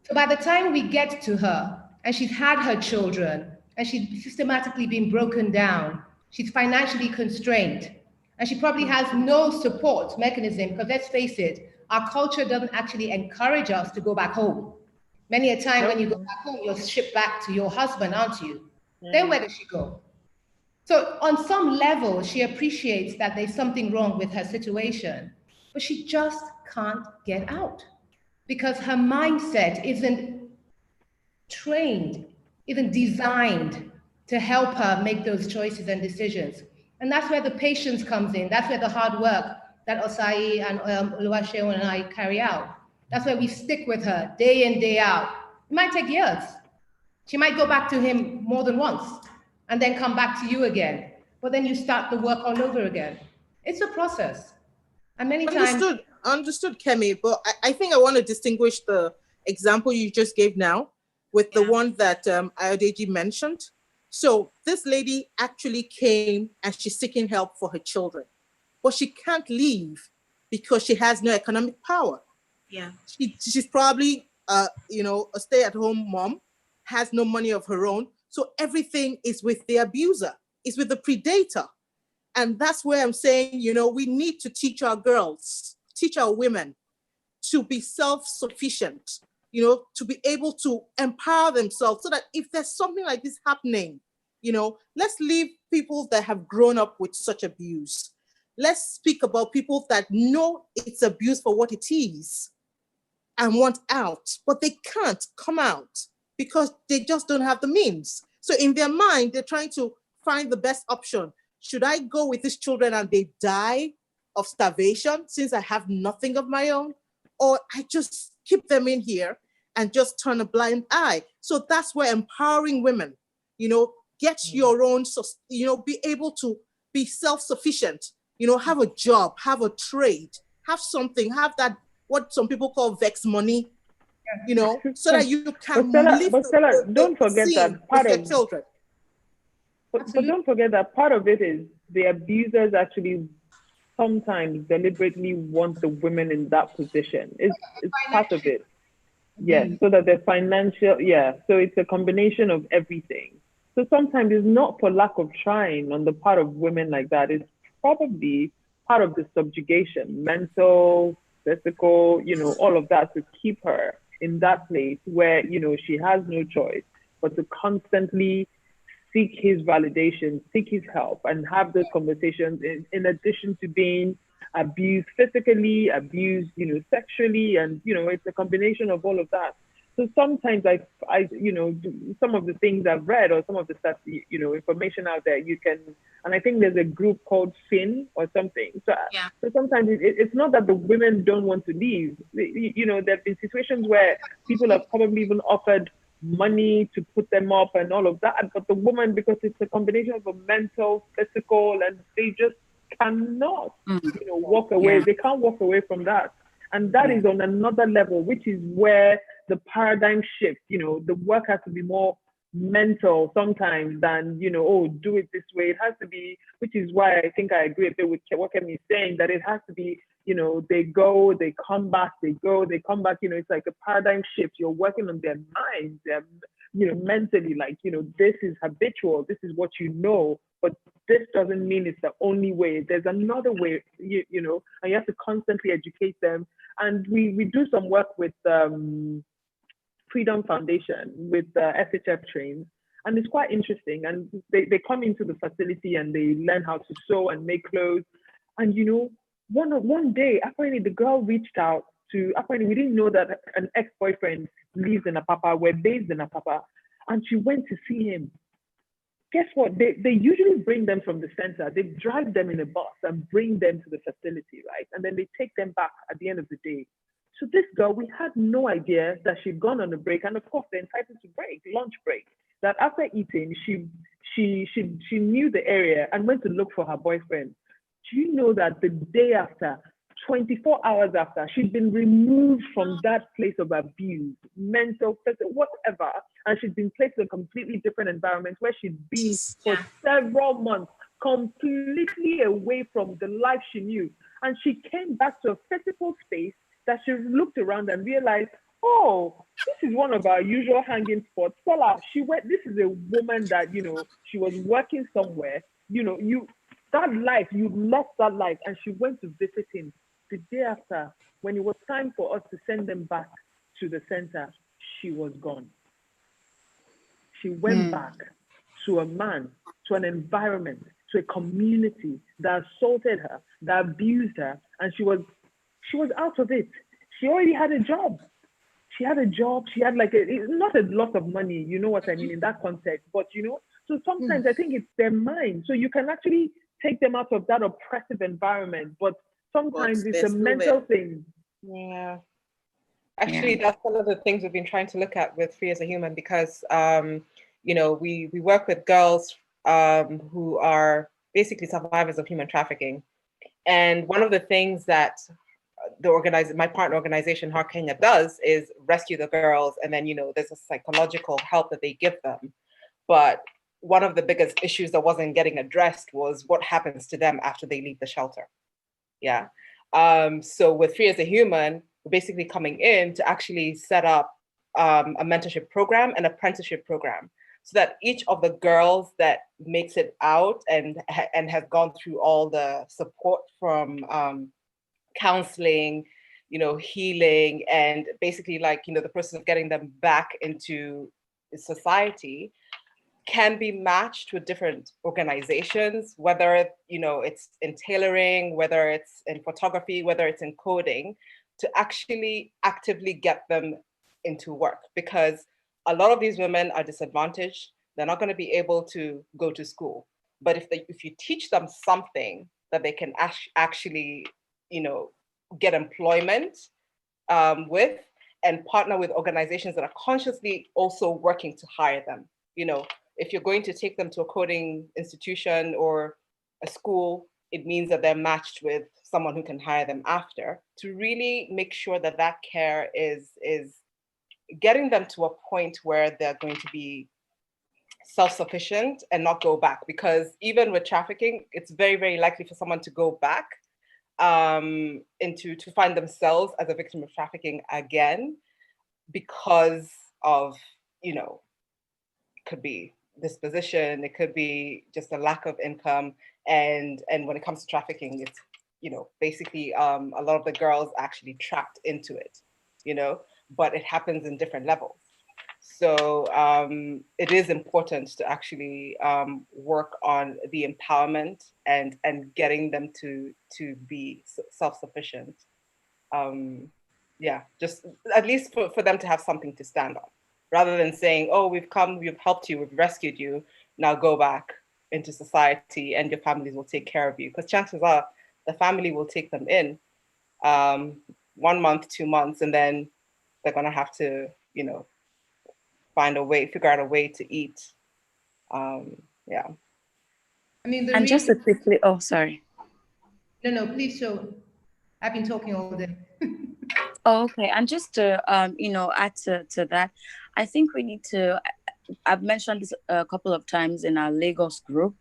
So by the time we get to her and she's had her children and she's systematically been broken down, she's financially constrained, and she probably has no support mechanism because let's face it, our culture doesn't actually encourage us to go back home. Many a time when you go back home, you're shipped back to your husband, aren't you? Then where does she go? So on some level, she appreciates that there's something wrong with her situation, but she just can't get out. because her mindset isn't trained, isn't designed to help her make those choices and decisions. And that's where the patience comes in. That's where the hard work that Osai and Oluwaseun and I carry out. That's where we stick with her day in, day out. It might take years. She might go back to him more than once and then come back to you again. But then you start the work all over again. It's a process. And many times... Understood, Kemi, but I think I want to distinguish the example you just gave now with the one that Ayodeji mentioned. So this lady actually came and she's seeking help for her children, but she can't leave because she has no economic power. Yeah, she's probably a stay-at-home mom, has no money of her own, so everything is with the abuser, is with the predator. And that's where I'm saying, we need to teach our girls, teach our women to be self-sufficient, to be able to empower themselves so that if there's something like this happening, let's leave people that have grown up with such abuse. Let's speak about people that know it's abuse for what it is and want out, but they can't come out because they just don't have the means. So in their mind, they're trying to find the best option. Should I go with these children and they die of starvation since I have nothing of my own? Or I just keep them in here and just turn a blind eye? So that's where empowering women, get your own, be able to be self-sufficient, have a job, have a trade, have something, have that, what some people call vex money, so that you can live. But Stella, don't forget that part of children. But don't forget that part of it is the abusers actually sometimes deliberately want the women in that position. It's part of it. Yes, so that they're financial, so it's a combination of everything. So sometimes it's not for lack of trying on the part of women like that. It's probably part of the subjugation, mental, physical, all of that, to keep her in that place where, she has no choice but to constantly seek his validation, seek his help, and have those conversations in addition to being abused physically, abused, sexually, and, it's a combination of all of that. So sometimes I some of the things I've read or some of the stuff, information out there, you can, and I think there's a group called FIN or something. So, so sometimes it's not that the women don't want to leave. There have been situations where people have probably even offered money to put them up and all of that, but the woman, because it's a combination of a mental, physical, and they just cannot, walk away. They can't walk away from that. And that is on another level, which is where the paradigm shift, the work has to be more mental sometimes than, do it this way. It has to be, which is why I think I agree a bit with what Kemi is saying, that it has to be, they go, they come back, they go, they come back, it's like a paradigm shift. You're working on their minds, mentally, like, this is habitual, this is what but this doesn't mean it's the only way. There's another way, and you have to constantly educate them. And we do some work with Freedom Foundation, with SHF trains, and it's quite interesting. And they come into the facility and they learn how to sew and make clothes. And one day, apparently the girl reached out to, apparently we didn't know that an ex-boyfriend lives in Apapa, we're based in Apapa, and she went to see him. Guess what? They usually bring them from the center. They drive them in a bus and bring them to the facility, right? And then they take them back at the end of the day. So this girl, we had no idea that she'd gone on a break. And of course, they're entitled to break, lunch break. That after eating, she knew the area and went to look for her boyfriend. Do you know that the day after, 24 hours after, she'd been removed from that place of abuse, mental, physical, whatever, and she'd been placed in a completely different environment where she'd been for several months, completely away from the life she knew. And she came back to a physical space that she looked around and realized, oh, this is one of our usual hanging spots. Stella, this is a woman that, she was working somewhere, that life, you lost that life, and she went to visit him. The day after, when it was time for us to send them back to the center, she was gone. She went back to a man, to an environment, to a community that assaulted her, that abused her, and she was out of it. She already had a job. she had a job, she had like not a lot of money, you know what I mean, in that context, but you know, so sometimes I think it's their mind. So you can actually take them out of that oppressive environment, but sometimes it's a mental thing. Yeah. Actually, that's one of the things we've been trying to look at with Free as a Human, because, you know, we work with girls who are basically survivors of human trafficking. And one of the things that my partner organization, Heart Kenya, does is rescue the girls. And then, you know, there's a psychological help that they give them. But one of the biggest issues that wasn't getting addressed was what happens to them after they leave the shelter. Yeah. So with Free as a Human, we're basically coming in to actually set up a mentorship program, an apprenticeship program, so that each of the girls that makes it out and has gone through all the support from counseling, you know, healing, and basically like, you know, the process of getting them back into society can be matched with different organizations, whether, you know, it's in tailoring, whether it's in photography, whether it's in coding, to actually actively get them into work. Because a lot of these women are disadvantaged. They're not going to be able to go to school. But if you teach them something that they can actually, you know, get employment with, and partner with organizations that are consciously also working to hire them. You know, if you're going to take them to a coding institution or a school, it means that they're matched with someone who can hire them after, to really make sure that that care is getting them to a point where they're going to be self-sufficient and not go back. Because even with trafficking, it's very, very likely for someone to go back to find themselves as a victim of trafficking again, because of, you know, could be disposition, it could be just a lack of income, and when it comes to trafficking, it's, you know, basically a lot of the girls actually trapped into it, you know, but it happens in different levels. So it is important to actually work on the empowerment and getting them to be self-sufficient. Yeah, just at least for them to have something to stand on, rather than saying, oh, we've come, we've helped you, we've rescued you, now go back into society and your families will take care of you. Because chances are the family will take them in 1 month, 2 months, and then they're going to have to, you know, figure out a way to eat. Yeah. I mean, and just to quickly, oh, sorry. No, please show. I've been talking all day. Oh, okay. And just to, you know, add to that, I think we need to, I've mentioned this a couple of times in our Lagos group.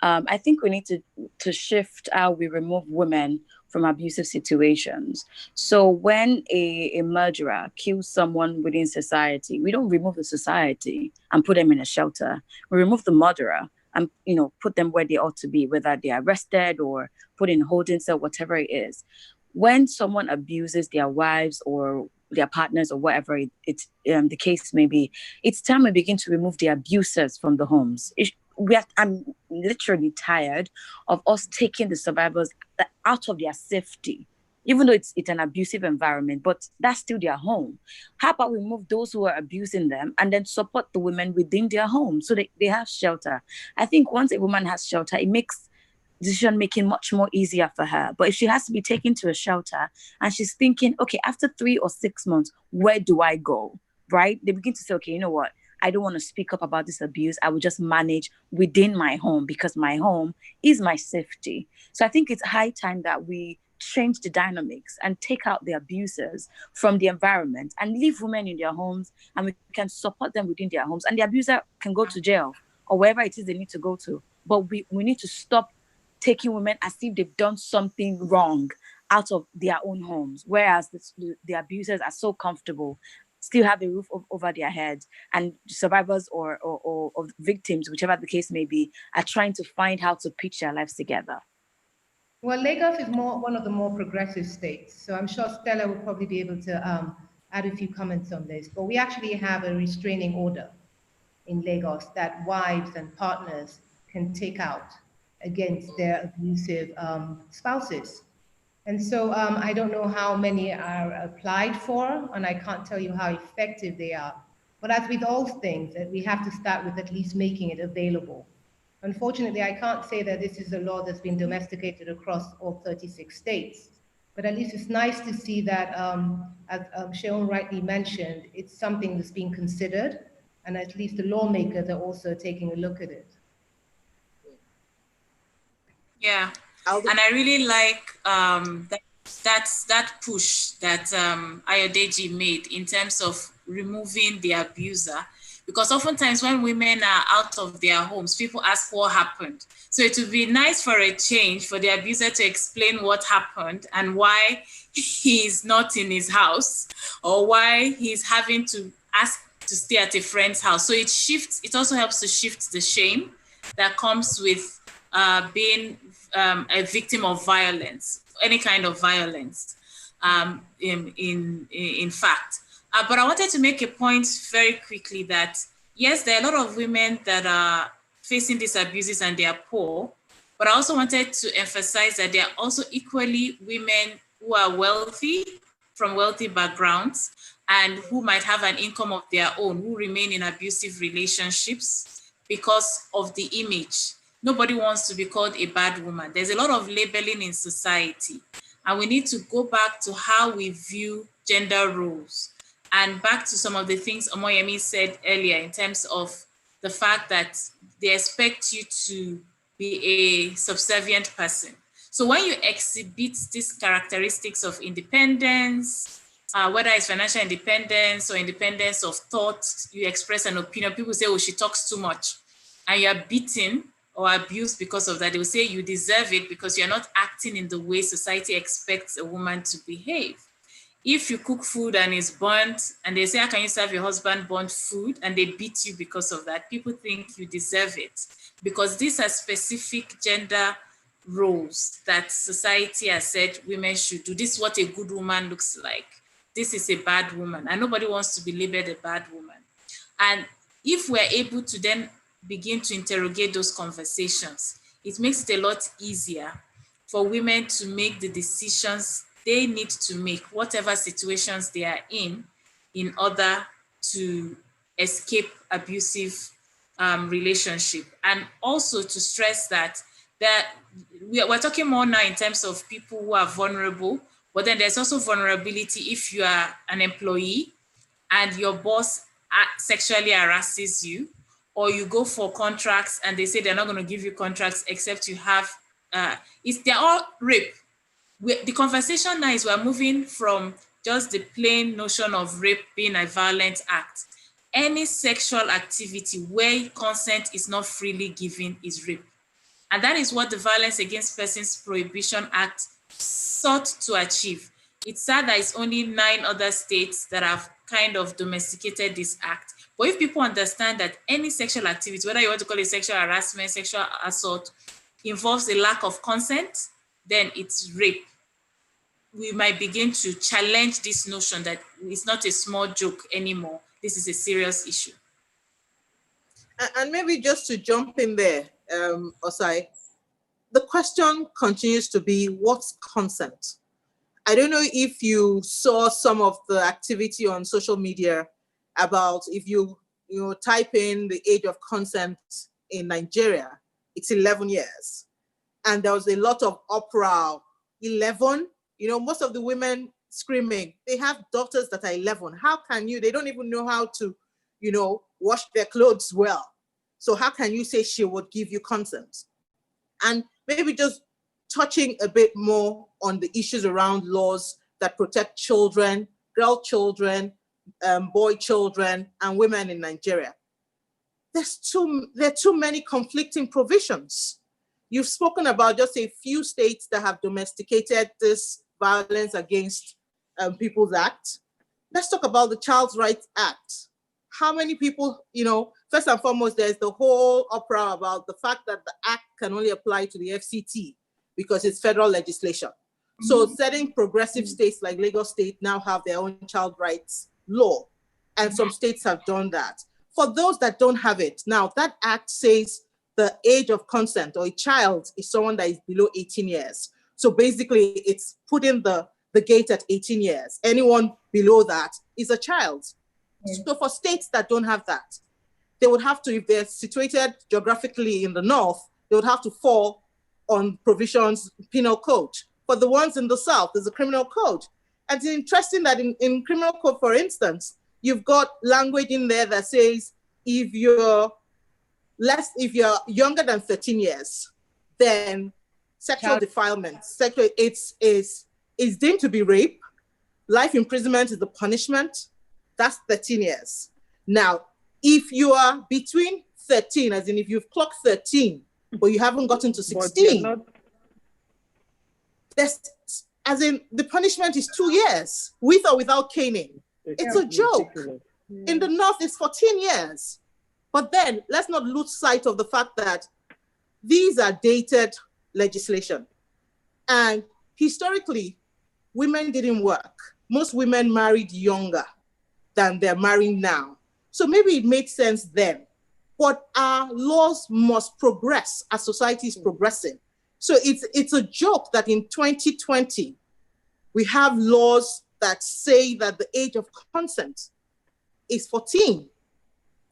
I think we need to shift how we remove women from abusive situations. So when a murderer kills someone within society, we don't remove the society and put them in a shelter. We remove the murderer and, you know, put them where they ought to be, whether they're arrested or put in holding cell, whatever it is. When someone abuses their wives or their partners or whatever it's the case may be, it's time we begin to remove the abusers from the homes. I'm literally tired of us taking the survivors out of their safety, even though it's an abusive environment, but that's still their home. How about we move those who are abusing them and then support the women within their home so they have shelter? I think once a woman has shelter, it makes decision making much more easier for her. But if she has to be taken to a shelter and she's thinking, okay, after 3 or 6 months, where do I go? Right? They begin to say, okay, you know what? I don't want to speak up about this abuse. I will just manage within my home because my home is my safety. So I think it's high time that we change the dynamics and take out the abusers from the environment and leave women in their homes, and we can support them within their homes. And the abuser can go to jail or wherever it is they need to go to. But we need to stop taking women as if they've done something wrong out of their own homes, whereas the abusers are so comfortable, still have a roof over their heads, and survivors or victims, whichever the case may be, are trying to find how to pitch their lives together. Well, Lagos is one of the more progressive states, so I'm sure Stella will probably be able to add a few comments on this. But we actually have a restraining order in Lagos that wives and partners can take out against their abusive spouses. And so I don't know how many are applied for, and I can't tell you how effective they are. But as with all things, we have to start with at least making it available. Unfortunately, I can't say that this is a law that's been domesticated across all 36 states, but at least it's nice to see that, as Sheon rightly mentioned, it's something that's being considered, and at least the lawmakers are also taking a look at it. Yeah, and I really like that push that Ayodeji made in terms of removing the abuser, because oftentimes when women are out of their homes, people ask what happened. So it would be nice for a change for the abuser to explain what happened and why he's not in his house, or why he's having to ask to stay at a friend's house. So it shifts, it also helps to shift the shame that comes with being a victim of violence, any kind of violence, in fact. But I wanted to make a point very quickly that, yes, there are a lot of women that are facing these abuses and they are poor, but I also wanted to emphasize that there are also equally women who are wealthy, from wealthy backgrounds, and who might have an income of their own, who remain in abusive relationships because of the image. Nobody wants to be called a bad woman. There's a lot of labeling in society, and we need to go back to how we view gender roles, and back to some of the things Omoyemi said earlier in terms of the fact that they expect you to be a subservient person. So when you exhibit these characteristics of independence, whether it's financial independence or independence of thought, you express an opinion, people say, oh, she talks too much, and you're beaten or abused because of that. They will say you deserve it because you're not acting in the way society expects a woman to behave. If you cook food and it's burnt, and they say, how can you serve your husband burnt food? And they beat you because of that, people think you deserve it, because these are specific gender roles that society has said women should do. This is what a good woman looks like. This is a bad woman, and nobody wants to be labeled a bad woman. And if we're able to then begin to interrogate those conversations, it makes it a lot easier for women to make the decisions they need to make, whatever situations they are in order to escape abusive relationship. And also to stress that we're talking more now in terms of people who are vulnerable, but then there's also vulnerability if you are an employee and your boss sexually harasses you, or you go for contracts and they say they're not going to give you contracts except you have, they're all rape. The conversation now is we're moving from just the plain notion of rape being a violent act. Any sexual activity where consent is not freely given is rape. And that is what the Violence Against Persons Prohibition Act sought to achieve. It's sad that it's only 9 other states that have kind of domesticated this act. But if people understand that any sexual activity, whether you want to call it sexual harassment, sexual assault, involves a lack of consent, then it's rape. We might begin to challenge this notion that it's not a small joke anymore. This is a serious issue. And maybe just to jump in there, Osai, the question continues to be, what's consent? I don't know if you saw some of the activity on social media about if you type in the age of consent in Nigeria, it's 11 years. And there was a lot of uproar. 11, most of the women screaming, they have daughters that are 11. How can you, they don't even know how to, wash their clothes well. So how can you say she would give you consent? And maybe just touching a bit more on the issues around laws that protect children, girl children, boy children, and women in Nigeria. There are too many conflicting provisions. You've spoken about just a few states that have domesticated this Violence Against People's Act. Let's talk about the Child Rights Act. How many people, first and foremost, there's the whole uproar about the fact that the act can only apply to the FCT because it's federal legislation. Mm-hmm. So certain progressive states like Lagos State now have their own child rights law, and some states have done that. For those that don't have it, now that act says the age of consent or a child is someone that is below 18 years. So basically, it's putting the gate at 18 years. Anyone below that is a child. So for states that don't have that, they would have to, if they're situated geographically in the north, they would have to fall on provisions, penal code. For the ones in the south, there's a criminal code. And it's interesting that in criminal code, for instance, you've got language in there that says if you're younger than 13 years, then sexual defilement, is deemed to be rape. Life imprisonment is the punishment. That's 13 years. Now, if you are between 13, as in if you've clocked 13, but you haven't gotten to 16, as in the punishment is 2 years, with or without caning. It's a joke. In the north, it's 14 years. But then let's not lose sight of the fact that these are dated legislation. And historically, women didn't work. Most women married younger than they're marrying now. So maybe it made sense then. But our laws must progress as society is progressing. So it's a joke that in 2020, we have laws that say that the age of consent is 14.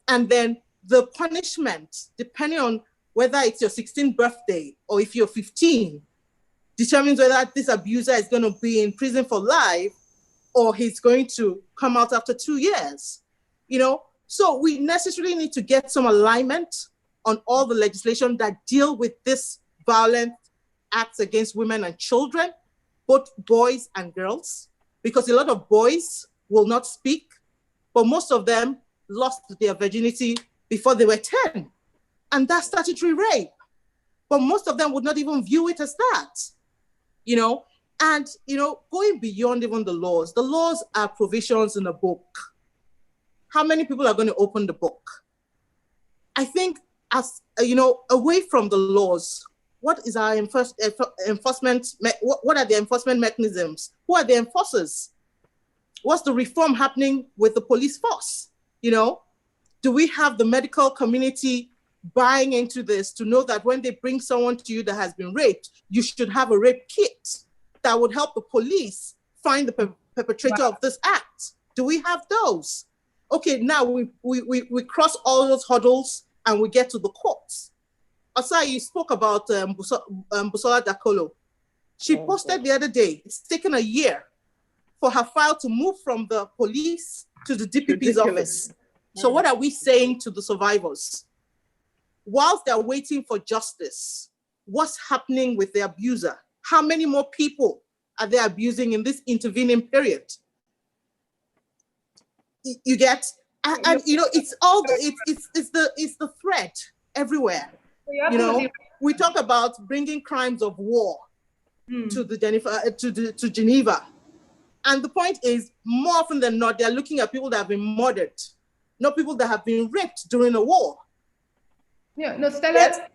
And then the punishment, depending on whether it's your 16th birthday or if you're 15, determines whether this abuser is going to be in prison for life or he's going to come out after 2 years. You know, so we necessarily need to get some alignment on all the legislation that deal with this violent acts against women and children, both boys and girls, because a lot of boys will not speak, but most of them lost their virginity before they were 10. And that's statutory rape. But most of them would not even view it as that, you know? And, you know, going beyond even the laws are provisions in a book. How many people are going to open the book? I think, as you know, away from the laws, what is our enforcement? What are the enforcement mechanisms? Who are the enforcers? What's the reform happening with the police force? You know, do we have the medical community buying into this to know that when they bring someone to you that has been raped, you should have a rape kit that would help the police find the perpetrator of this act? Do we have those? Okay, now we cross all those hurdles and we get to the courts. Osai, you spoke about Busola Dakolo. She posted the other day, it's taken a year for her file to move from the police to the DPP's office. So what are we saying to the survivors? Whilst they're waiting for justice, what's happening with the abuser? How many more people are they abusing in this intervening period? You get, and you know, it's all it's the threat everywhere. You know, we talk about bringing crimes of war to Geneva, and the point is, more often than not, they're looking at people that have been murdered, not people that have been raped during a war. Yeah, no, Stella,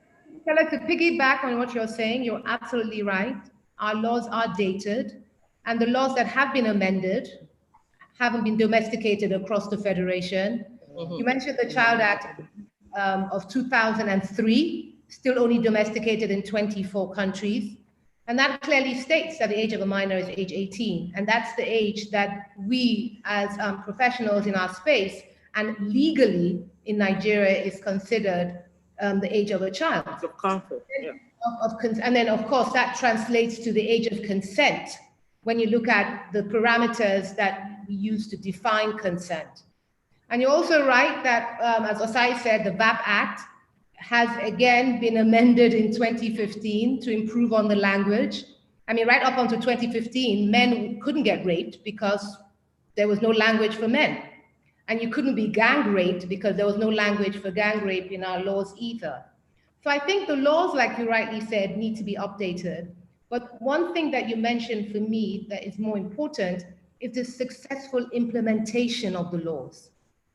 to piggyback on what you're saying, you're absolutely right. Our laws are dated, and the laws that have been amended haven't been domesticated across the Federation. You mentioned the Child Act of 2003, still only domesticated in 24 countries. And that clearly states that the age of a minor is age 18. And that's the age that we as professionals in our space and legally in Nigeria is considered the age of a child. Of comfort, yeah. And then, of course, that translates to the age of consent when you look at the parameters that we use to define consent. And you're also right that, as Osai said, the VAP Act has again been amended in 2015 to improve on the language. I mean, right up until 2015, men couldn't get raped because there was no language for men. And you couldn't be gang raped because there was no language for gang rape in our laws either. So I think the laws, like you rightly said, need to be updated. But one thing that you mentioned for me that is more important is the successful implementation of the laws.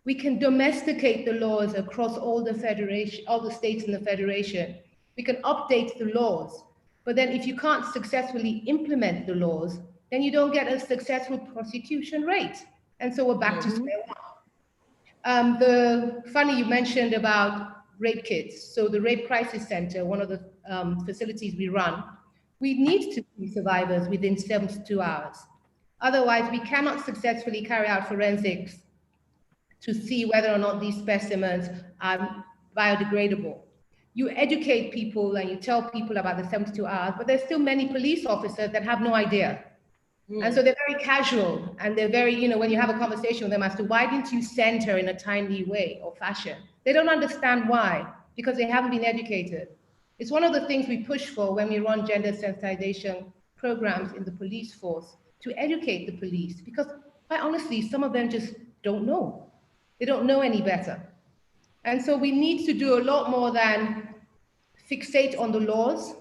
We can domesticate the laws across all the federation, all the states in the federation. We can update the laws, but then if you can't successfully implement the laws, then you don't get a successful prosecution rate. And so we're back to square one. Funny you mentioned about rape kits. So the Rape Crisis Center, one of the facilities we run, We need to see survivors within 72 hours. Otherwise, we cannot successfully carry out forensics to see whether or not these specimens are biodegradable. You educate people and you tell people about the 72 hours, but there's still many police officers that have no idea. And so they're very casual and they're very, you know, when you have a conversation with them as to why didn't you send her in a timely way or fashion, they don't understand why, because they haven't been educated. It's one of the things we push for when we run gender sensitization programs in the police force, to educate the police, because quite honestly, some of them just don't know. They don't know any better. And so we need to do a lot more than fixate on the laws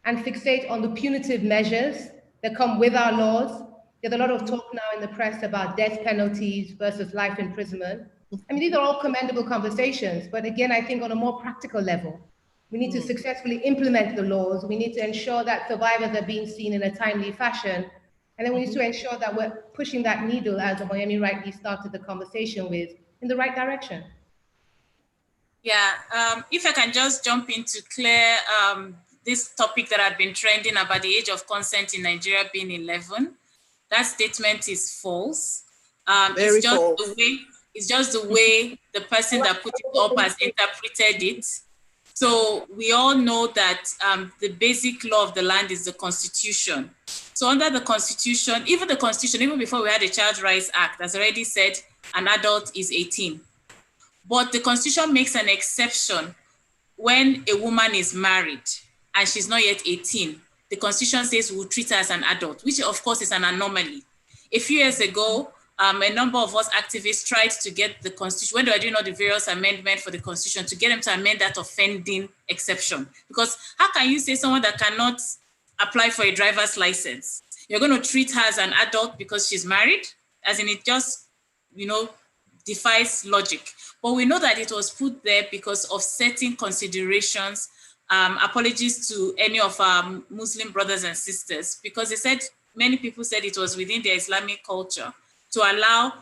and fixate on the punitive measures that come with our laws. There's a lot of talk now in the press about death penalties versus life imprisonment. I mean, these are all commendable conversations, but again, I think on a more practical level, we need to successfully implement the laws. We need to ensure that survivors are being seen in a timely fashion. And then we need to ensure that we're pushing that needle, as Omoyemi rightly started the conversation with, in the right direction. Yeah, if I can just jump in to clear this topic that had been trending about the age of consent in Nigeria being 11. That statement is false. It's just the way the person that put it up has interpreted it. So we all know that the basic law of the land is the Constitution. So under the Constitution, even before we had the Child Rights Act, has already said an adult is 18. But the Constitution makes an exception when a woman is married and she's not yet 18. The Constitution says we'll treat her as an adult, which of course is an anomaly. A few years ago, a number of us activists tried to get the Constitution, when they were doing all the various amendments for the Constitution, to get them to amend that offending exception. Because how can you say someone that cannot apply for a driver's license, you're going to treat her as an adult because she's married? As in, it just, defies logic. But we know that it was put there because of certain considerations. Apologies to any of our Muslim brothers and sisters, because they said, many people said it was within their Islamic culture to allow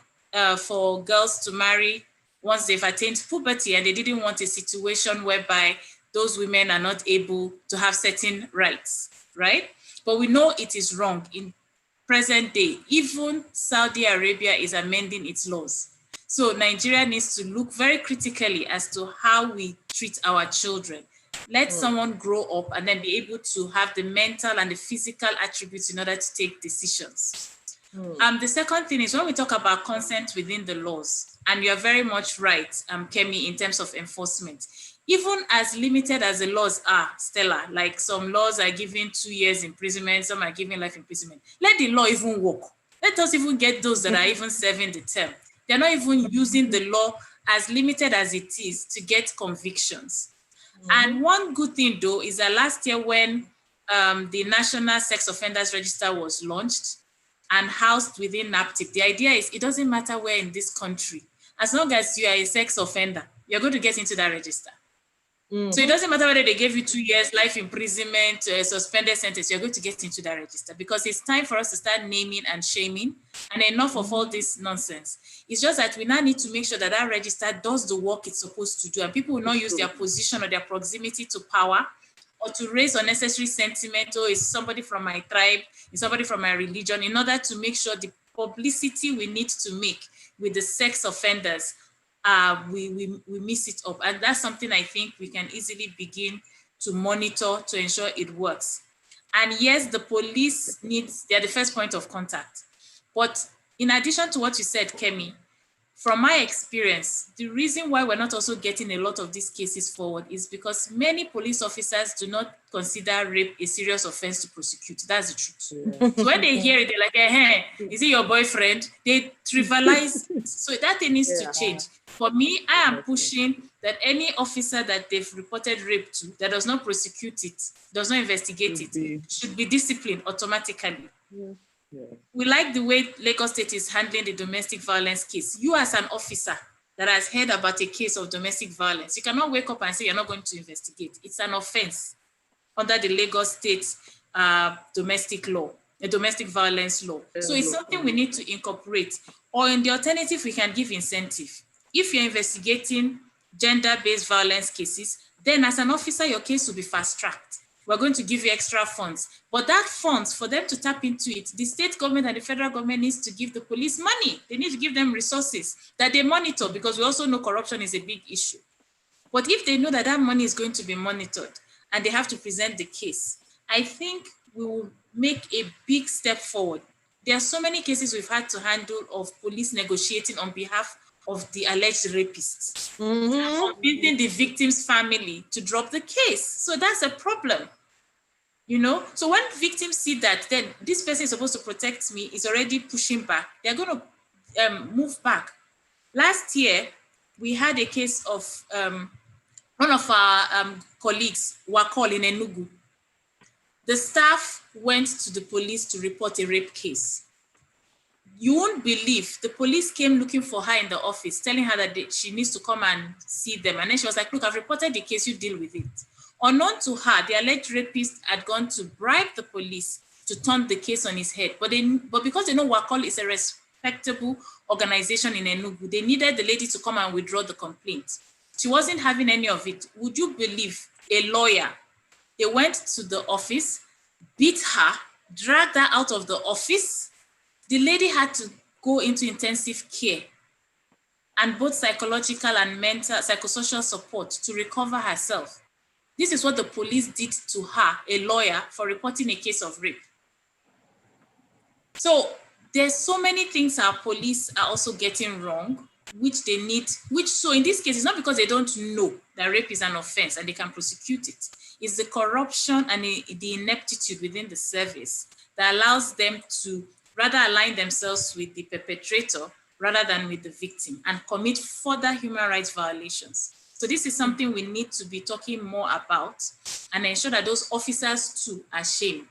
for girls to marry once they've attained puberty, and they didn't want a situation whereby those women are not able to have certain rights, right? But we know it is wrong in present day. Even Saudi Arabia is amending its laws. So Nigeria needs to look very critically as to how we treat our children. Let someone grow up and then be able to have the mental and the physical attributes in order to take decisions. The second thing is when we talk about consent within the laws, and you're very much right, Kemi, in terms of enforcement. Even as limited as the laws are, Stella, like some laws are giving 2 years imprisonment, some are giving life imprisonment. Let the law even work. Let us even get those that are even serving the term. They're not even using the law as limited as it is to get convictions. And one good thing though is that last year when the National Sex Offenders Register was launched and housed within NAPTIP, the idea is it doesn't matter where in this country, as long as you are a sex offender, you're going to get into that register. So it doesn't matter whether they gave you 2 years life imprisonment, suspended sentence, you're going to get into that register, because it's time for us to start naming and shaming, and enough of all this nonsense. It's just that we now need to make sure that that register does the work it's supposed to do, and people will not use their position or their proximity to power or to raise unnecessary sentiment, or is somebody from my tribe, is somebody from my religion, in order to make sure the publicity we need to make with the sex offenders, we miss it up. And that's something I think we can easily begin to monitor to ensure it works. And yes, the police they're the first point of contact. But in addition to what you said, Kemi, from my experience, the reason why we're not also getting a lot of these cases forward is because many police officers do not consider rape a serious offense to prosecute. That's the truth. Yeah. So when they hear it, they're like, hey, is it your boyfriend? They trivialize. So that thing needs to change. For me, I am pushing that any officer that they've reported rape to, that does not prosecute it, does not investigate it, should be disciplined automatically. Yeah. Yeah. We like the way Lagos State is handling the domestic violence case. You as an officer that has heard about a case of domestic violence, you cannot wake up and say you're not going to investigate. It's an offense under the Lagos State domestic law, the domestic violence law. So it's something we need to incorporate. Or in the alternative, we can give incentive. If you're investigating gender-based violence cases, then as an officer, your case will be fast-tracked. we're going to give you extra funds. But that funds, for them to tap into it, the state government and the federal government needs to give the police money. They need to give them resources that they monitor, because we also know corruption is a big issue. But if they know that that money is going to be monitored and they have to present the case, I think we will make a big step forward. There are so many cases we've had to handle of police negotiating on behalf of the alleged rapists, convincing the victim's family to drop the case. So that's a problem, you know? So when victims see that, then this person is supposed to protect me is already pushing back, they're going to move back. Last year, we had a case of one of our colleagues, Wakol in Enugu. The staff went to the police to report a rape case. You won't believe, the police came looking for her in the office, telling her that she needs to come and see them. And then she was like, look, I've reported the case, you deal with it. Unknown to her, the alleged rapist had gone to bribe the police to turn the case on his head. But because they know Wakol is a respectable organization in Enugu, they needed the lady to come and withdraw the complaint. She wasn't having any of it. Would you believe, a lawyer? They went to the office, beat her, dragged her out of the office. The lady had to go into intensive care and both psychological and mental, psychosocial support to recover herself. This is what the police did to her, a lawyer, for reporting a case of rape. So there's so many things our police are also getting wrong, which they need, so in this case, it's not because they don't know that rape is an offense and they can prosecute it. It's the corruption and the ineptitude within the service that allows them to rather align themselves with the perpetrator rather than with the victim and commit further human rights violations. So this is something we need to be talking more about and ensure that those officers too are shamed.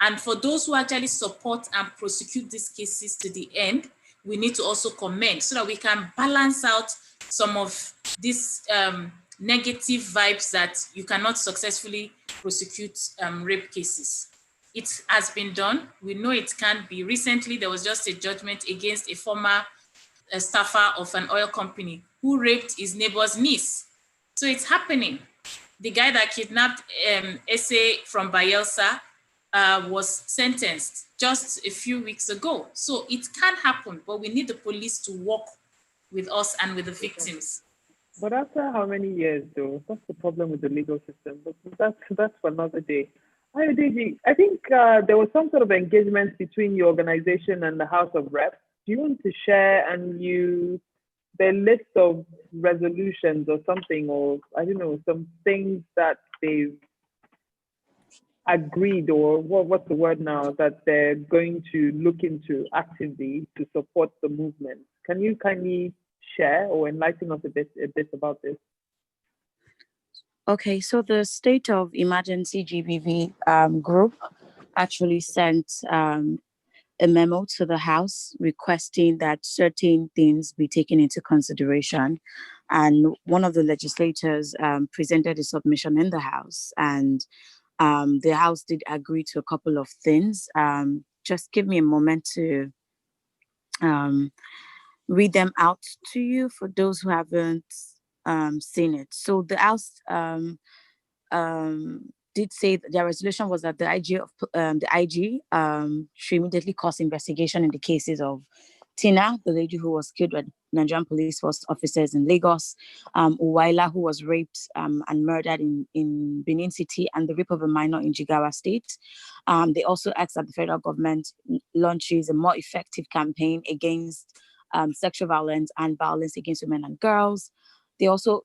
And for those who actually support and prosecute these cases to the end, we need to also commend so that we can balance out some of these negative vibes that you cannot successfully prosecute rape cases. It has been done. We know it can be. Recently, there was just a judgment against a former staffer of an oil company who raped his neighbor's niece. So it's happening. The guy that kidnapped Ese from Bayelsa was sentenced just a few weeks ago. So it can happen, but we need the police to work with us and with the victims. But after how many years, though? That's the problem with the legal system. But that's for another day. I think there was some sort of engagement between your organization and the House of Reps. Do you want to share the list of resolutions or something, or I don't know, some things that they've agreed, or what's the word now, that they're going to look into actively to support the movement? Can you kindly share or enlighten us a bit about this? Okay, so the State of Emergency GBV group actually sent a memo to the House requesting that certain things be taken into consideration. And one of the legislators presented a submission in the House, and the House did agree to a couple of things. Just give me a moment to read them out to you for those who haven't seen it. So the House did say that their resolution was that the IG should immediately cause investigation in the cases of Tina, the lady who was killed by Nigerian police force officers in Lagos, Uwaila, who was raped and murdered in Benin City, and the rape of a minor in Jigawa State. They also asked that the federal government launches a more effective campaign against sexual violence and violence against women and girls. They also,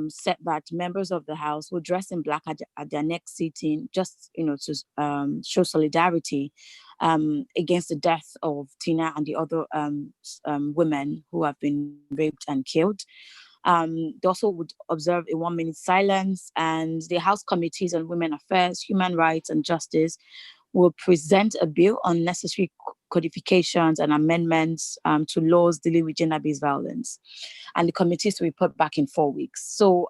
said that members of the House will dress in black at their next sitting, just, to show solidarity against the death of Tina and the other women who have been raped and killed. They also would observe a 1-minute silence, and the House Committees on Women Affairs, Human Rights and Justice will present a bill on necessary codifications and amendments to laws dealing with gender-based violence. And the committee is to report back in 4 weeks. So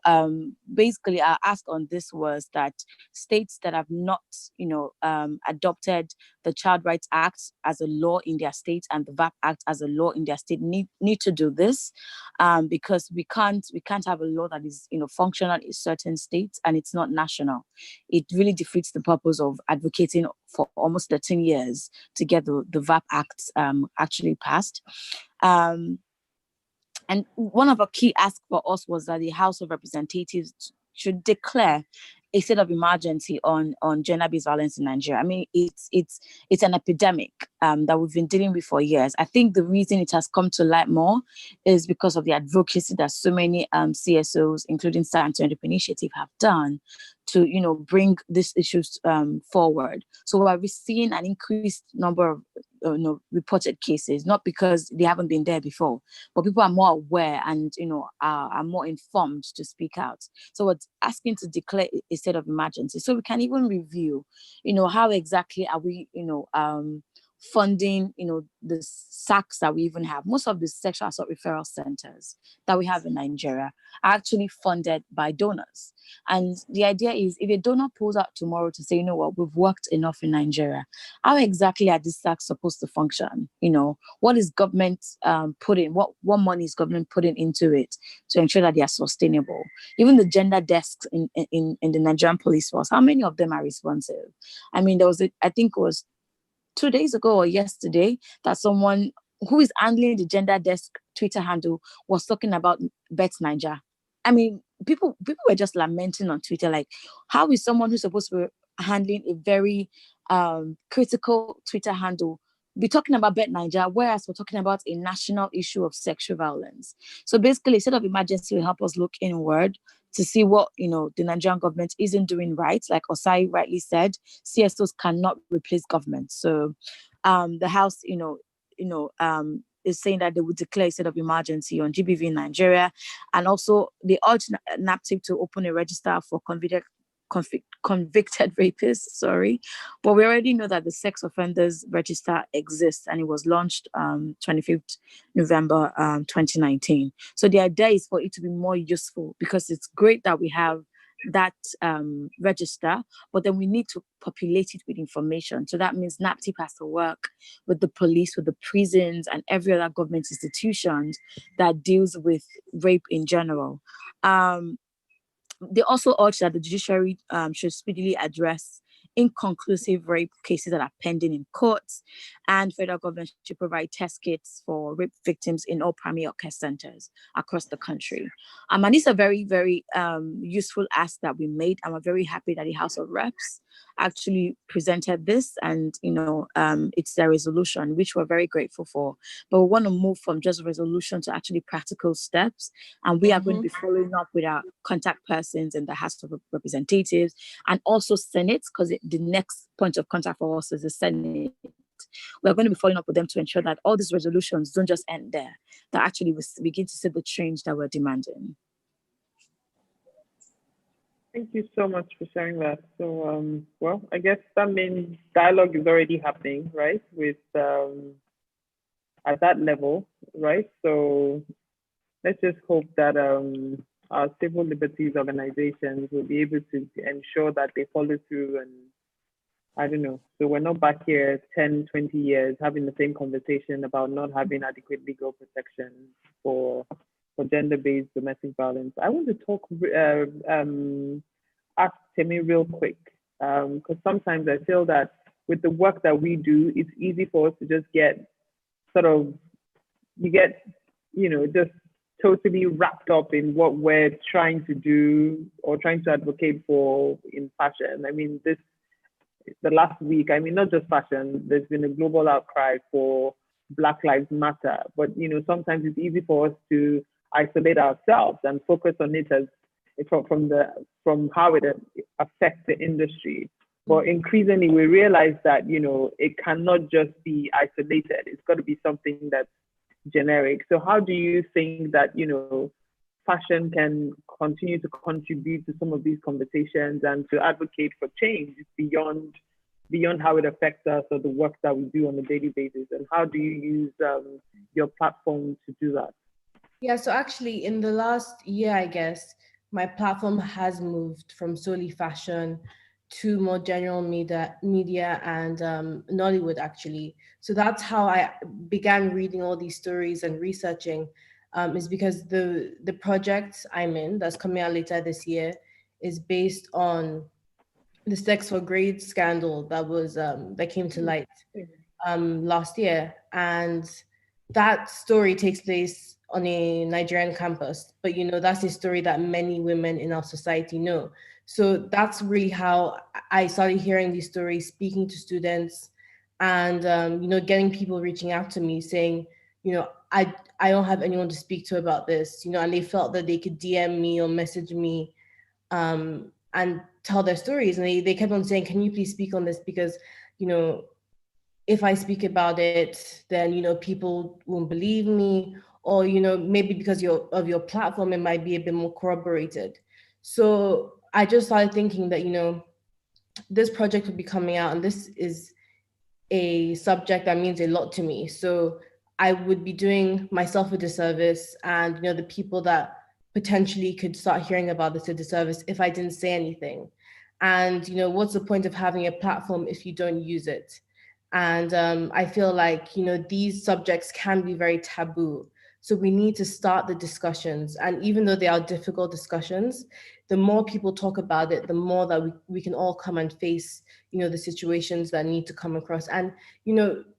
basically, our ask on this was that states that have not, adopted the Child Rights Act as a law in their state and the VAP Act as a law in their state need to do this, because we can't have a law that is functional in certain states and it's not national. It really defeats the purpose of advocating for almost 13 years to get the VAP Act actually passed. And one of our key asks for us was that the House of Representatives should declare a state of emergency on gender-based violence in Nigeria. I mean, it's an epidemic that we've been dealing with for years. I think the reason it has come to light more is because of the advocacy that so many CSOs, including Science and Entrepreneur Initiative, have done to bring these issues forward. So we're seeing an increased number of reported cases, not because they haven't been there before, but people are more aware and are more informed to speak out. So we're asking to declare a state of emergency so we can even review how exactly are we funding the SACs that we even have. Most of the sexual assault referral centers that we have in Nigeria are actually funded by donors. And the idea is, if a donor pulls out tomorrow to say, we've worked enough in Nigeria, how exactly are these SACs supposed to function? What is government putting, what money is government putting into it to ensure that they are sustainable? Even the gender desks in the Nigerian police force, how many of them are responsive? I mean, I think it was 2 days ago or yesterday that someone who is handling the gender desk Twitter handle was talking about Bet Niger. I mean, people were just lamenting on Twitter, like, how is someone who's supposed to be handling a very critical Twitter handle be talking about Bet Niger, whereas we're talking about a national issue of sexual violence? So basically, a state of emergency will help us look inward to see what the Nigerian government isn't doing right. Like Osai rightly said, CSOs cannot replace government. So the House, is saying that they would declare a state of emergency on GBV in Nigeria, and also they urge NAPTIP to open a register for convicted rapists. But we already know that the sex offenders register exists, and it was launched 25th November 2019. So the idea is for it to be more useful, because it's great that we have that register, but then we need to populate it with information. So that means NAPTIP has to work with the police, with the prisons, and every other government institutions that deals with rape in general. They also urge that the judiciary should speedily address inconclusive rape cases that are pending in courts, and federal government should provide test kits for rape victims in all primary care centers across the country. And it's a very, very useful ask that we made, and we're very happy that the House of Reps actually presented this, and it's their resolution, which we're very grateful for. But we want to move from just resolution to actually practical steps, and we are going to be following up with our contact persons in the House of Representatives and also Senate, because the next point of contact for us is the Senate. We're going to be following up with them to ensure that all these resolutions don't just end there, that actually we begin to see the change that we're demanding. Thank you so much for sharing that. So, well, I guess that means dialogue is already happening, right, with at that level, right? So let's just hope that our civil liberties organizations will be able to ensure that they follow through, and I don't know, so we're not back here 10, 20 years having the same conversation about not having adequate legal protection for gender-based domestic violence. I want to talk, ask Temi real quick, because sometimes I feel that with the work that we do, it's easy for us to just get just totally wrapped up in what we're trying to do or trying to advocate for in fashion. I mean, the last week, I mean, not just fashion, there's been a global outcry for Black Lives Matter, but sometimes it's easy for us to isolate ourselves and focus on it as from how it affects the industry. But increasingly, we realize that it cannot just be isolated. It's got to be something that's generic. So how do you think that fashion can continue to contribute to some of these conversations and to advocate for change beyond beyond how it affects us or the work that we do on a daily basis? And how do you use your platform to do that? Yeah, so actually in the last year, I guess, my platform has moved from solely fashion to more general media and Nollywood, actually. So that's how I began reading all these stories and researching, is because the project I'm in, that's coming out later this year, is based on the sex for grade scandal that came to light last year. And that story takes place on a Nigerian campus, but that's a story that many women in our society know. So that's really how I started hearing these stories, speaking to students, and getting people reaching out to me saying, I don't have anyone to speak to about this, and they felt that they could DM me or message me and tell their stories. And they kept on saying, can you please speak on this? Because, if I speak about it, then, people won't believe me, or, maybe because of your platform, it might be a bit more corroborated. So I just started thinking that, this project would be coming out, and this is a subject that means a lot to me. So I would be doing myself a disservice, and, the people that potentially could start hearing about this a disservice if I didn't say anything. And, what's the point of having a platform if you don't use it? And I feel like, these subjects can be very taboo. So we need to start the discussions. And even though they are difficult discussions, the more people talk about it, the more that we can all come and face, the situations that need to come across. And,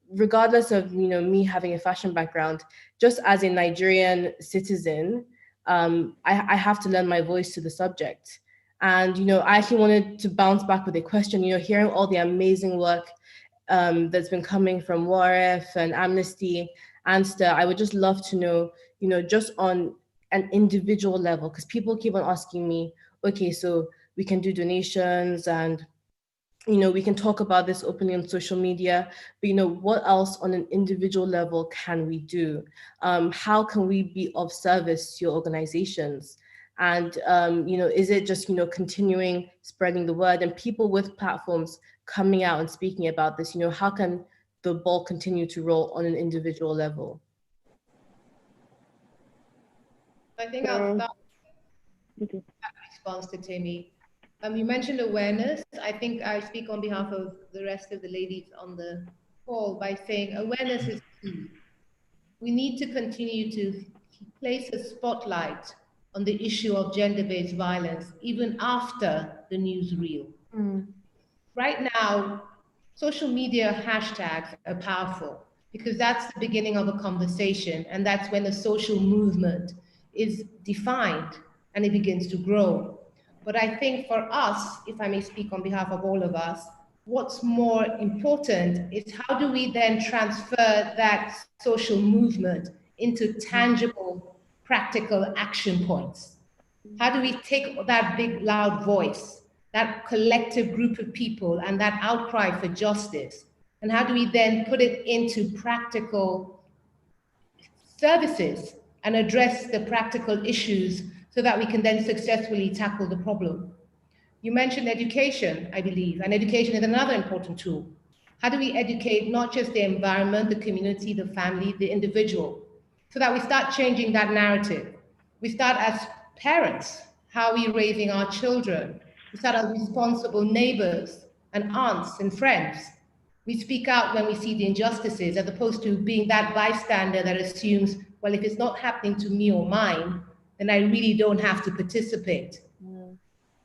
regardless of, me having a fashion background, just as a Nigerian citizen, I have to lend my voice to the subject. And, I actually wanted to bounce back with a question, hearing all the amazing work that's been coming from WARIF and Amnesty and Stella, I would just love to know, just on an individual level, because people keep on asking me, okay, so we can do donations and, we can talk about this openly on social media, but, what else on an individual level can we do? How can we be of service to your organizations? And, is it just, continuing spreading the word, and people with platforms coming out and speaking about this, how can the ball continue to roll on an individual level? I think I'll start with that response to Temi. You mentioned awareness. I think I speak on behalf of the rest of the ladies on the call by saying awareness is key. We need to continue to place a spotlight on the issue of gender-based violence, even after the newsreel. Right now, social media hashtags are powerful because that's the beginning of a conversation, and that's when a social movement is defined and it begins to grow. But I think for us, if I may speak on behalf of all of us, what's more important is how do we then transfer that social movement into tangible, practical action points? How do we take that big, loud voice, that collective group of people, and that outcry for justice, and how do we then put it into practical services and address the practical issues so that we can then successfully tackle the problem? You mentioned education, I believe, and education is another important tool. How do we educate not just the environment, the community, the family, the individual, so that we start changing that narrative? We start as parents, how are we raising our children? We start as responsible neighbors and aunts and friends. We speak out when we see the injustices, as opposed to being that bystander that assumes, well, if it's not happening to me or mine, then I really don't have to participate.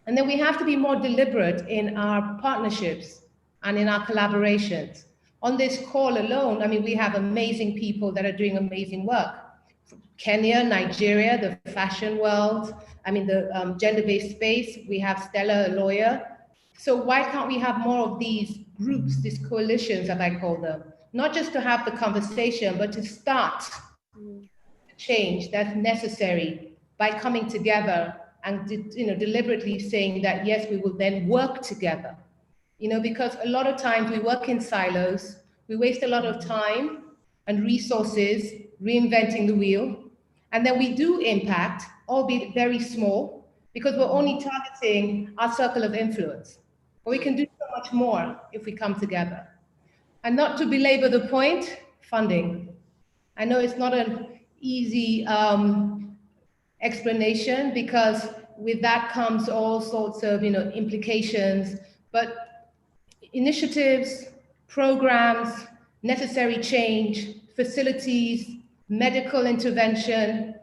And then we have to be more deliberate in our partnerships and in our collaborations. On this call alone, I mean, we have amazing people that are doing amazing work. From Kenya, Nigeria, the fashion world, I mean, the gender-based space, we have Stella, a lawyer. So why can't we have more of these groups, these coalitions, as I call them? Not just to have the conversation, but to start the change that's necessary by coming together and deliberately saying that, yes, we will then work together. Because a lot of times we work in silos, we waste a lot of time and resources reinventing the wheel, and then we do impact, albeit very small, because we're only targeting our circle of influence. But we can do so much more if we come together. And not to belabor the point, funding. I know it's not an easy explanation, because with that comes all sorts of implications, but initiatives, programs, necessary change, facilities, medical intervention.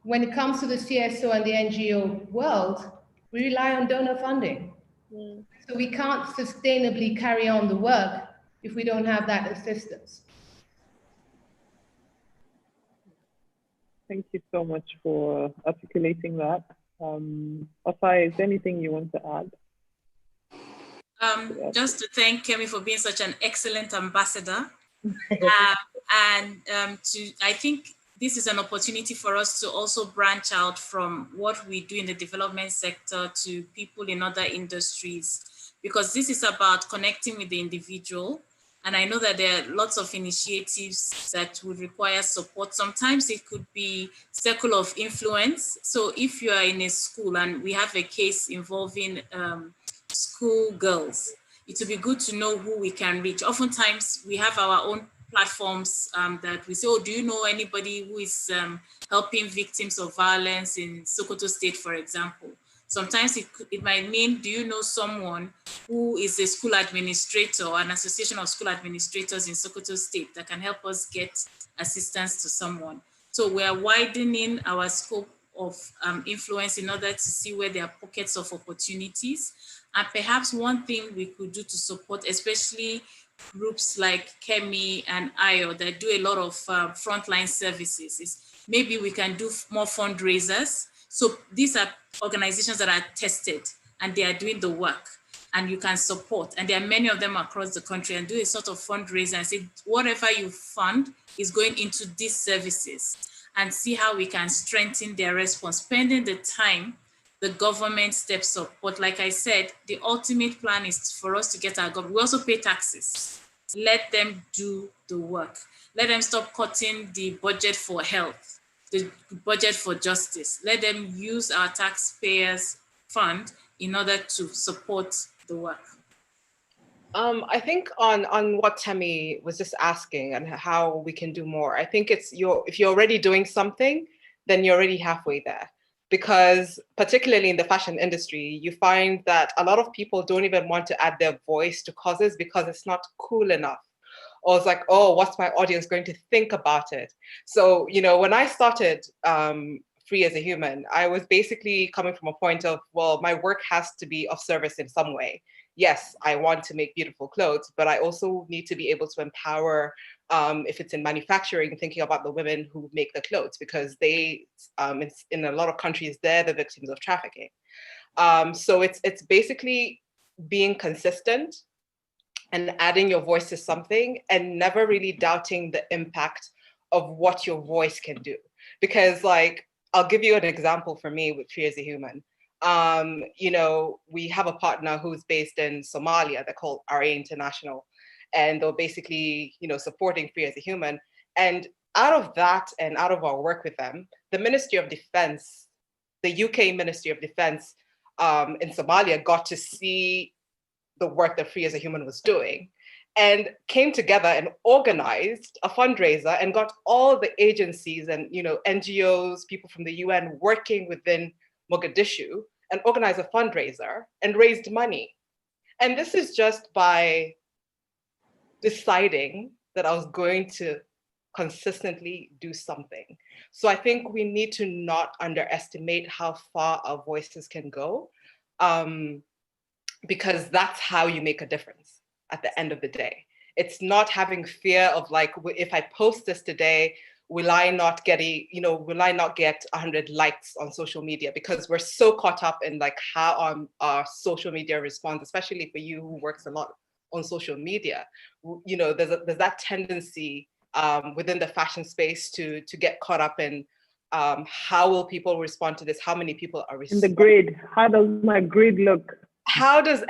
When it comes to the CSO and the NGO world, we rely on donor funding. So we can't sustainably carry on the work if we don't have that assistance. Thank you so much for articulating that. Osai, is there anything you want to add? Just to thank Kemi for being such an excellent ambassador. I think this is an opportunity for us to also branch out from what we do in the development sector to people in other industries, because this is about connecting with the individual. And I know that there are lots of initiatives that would require support. Sometimes it could be circle of influence. So if you are in a school and we have a case involving school girls, it would be good to know who we can reach. Oftentimes we have our own platforms that we say, oh, do you know anybody who is helping victims of violence in Sokoto State, for example? Sometimes it might mean, do you know someone who is a school administrator, an association of school administrators in Sokoto State that can help us get assistance to someone? So we are widening our scope of influence in order to see where there are pockets of opportunities. And perhaps one thing we could do to support, especially groups like Kemi and Ayo that do a lot of frontline services, is maybe we can do more fundraisers. So these are organizations that are tested and they are doing the work and you can support. And there are many of them across the country, and do a sort of fundraiser and say, whatever you fund is going into these services, and see how we can strengthen their response, spending the time the government steps up. But like I said, the ultimate plan is for us to get our government. We also pay taxes. Let them do the work. Let them stop cutting the budget for health, the budget for justice. Let them use our taxpayers' fund in order to support the work. I think on what Temi was just asking and how we can do more, I think it's if you're already doing something, then you're already halfway there. Because particularly in the fashion industry, you find that a lot of people don't even want to add their voice to causes because it's not cool enough. Or it's like, oh, what's my audience going to think about it? So, when I started Free as a Human, I was basically coming from a point of, well, my work has to be of service in some way. Yes, I want to make beautiful clothes, but I also need to be able to empower, if it's in manufacturing, thinking about the women who make the clothes, because they, in a lot of countries, they're the victims of trafficking. So it's basically being consistent and adding your voice to something and never really doubting the impact of what your voice can do. Because I'll give you an example for me with Free as a Human. We have a partner who's based in Somalia. They're called RA International, and they're basically, supporting Free as a Human. And out of that and out of our work with them, the Ministry of Defense, the UK Ministry of Defense in Somalia got to see the work that Free as a Human was doing and came together and organized a fundraiser and got all the agencies and, NGOs, people from the UN working within Mogadishu and organized a fundraiser and raised money. And this is just by deciding that I was going to consistently do something. So I think we need to not underestimate how far our voices can go, because that's how you make a difference at the end of the day. It's not having fear of if I post this today, will I not get 100 likes on social media? Because we're so caught up in how our social media responds, especially for you who works a lot on social media. There's that tendency within the fashion space to get caught up in how will people respond to this? How many people are responding? In the grid, how does my grid look? How does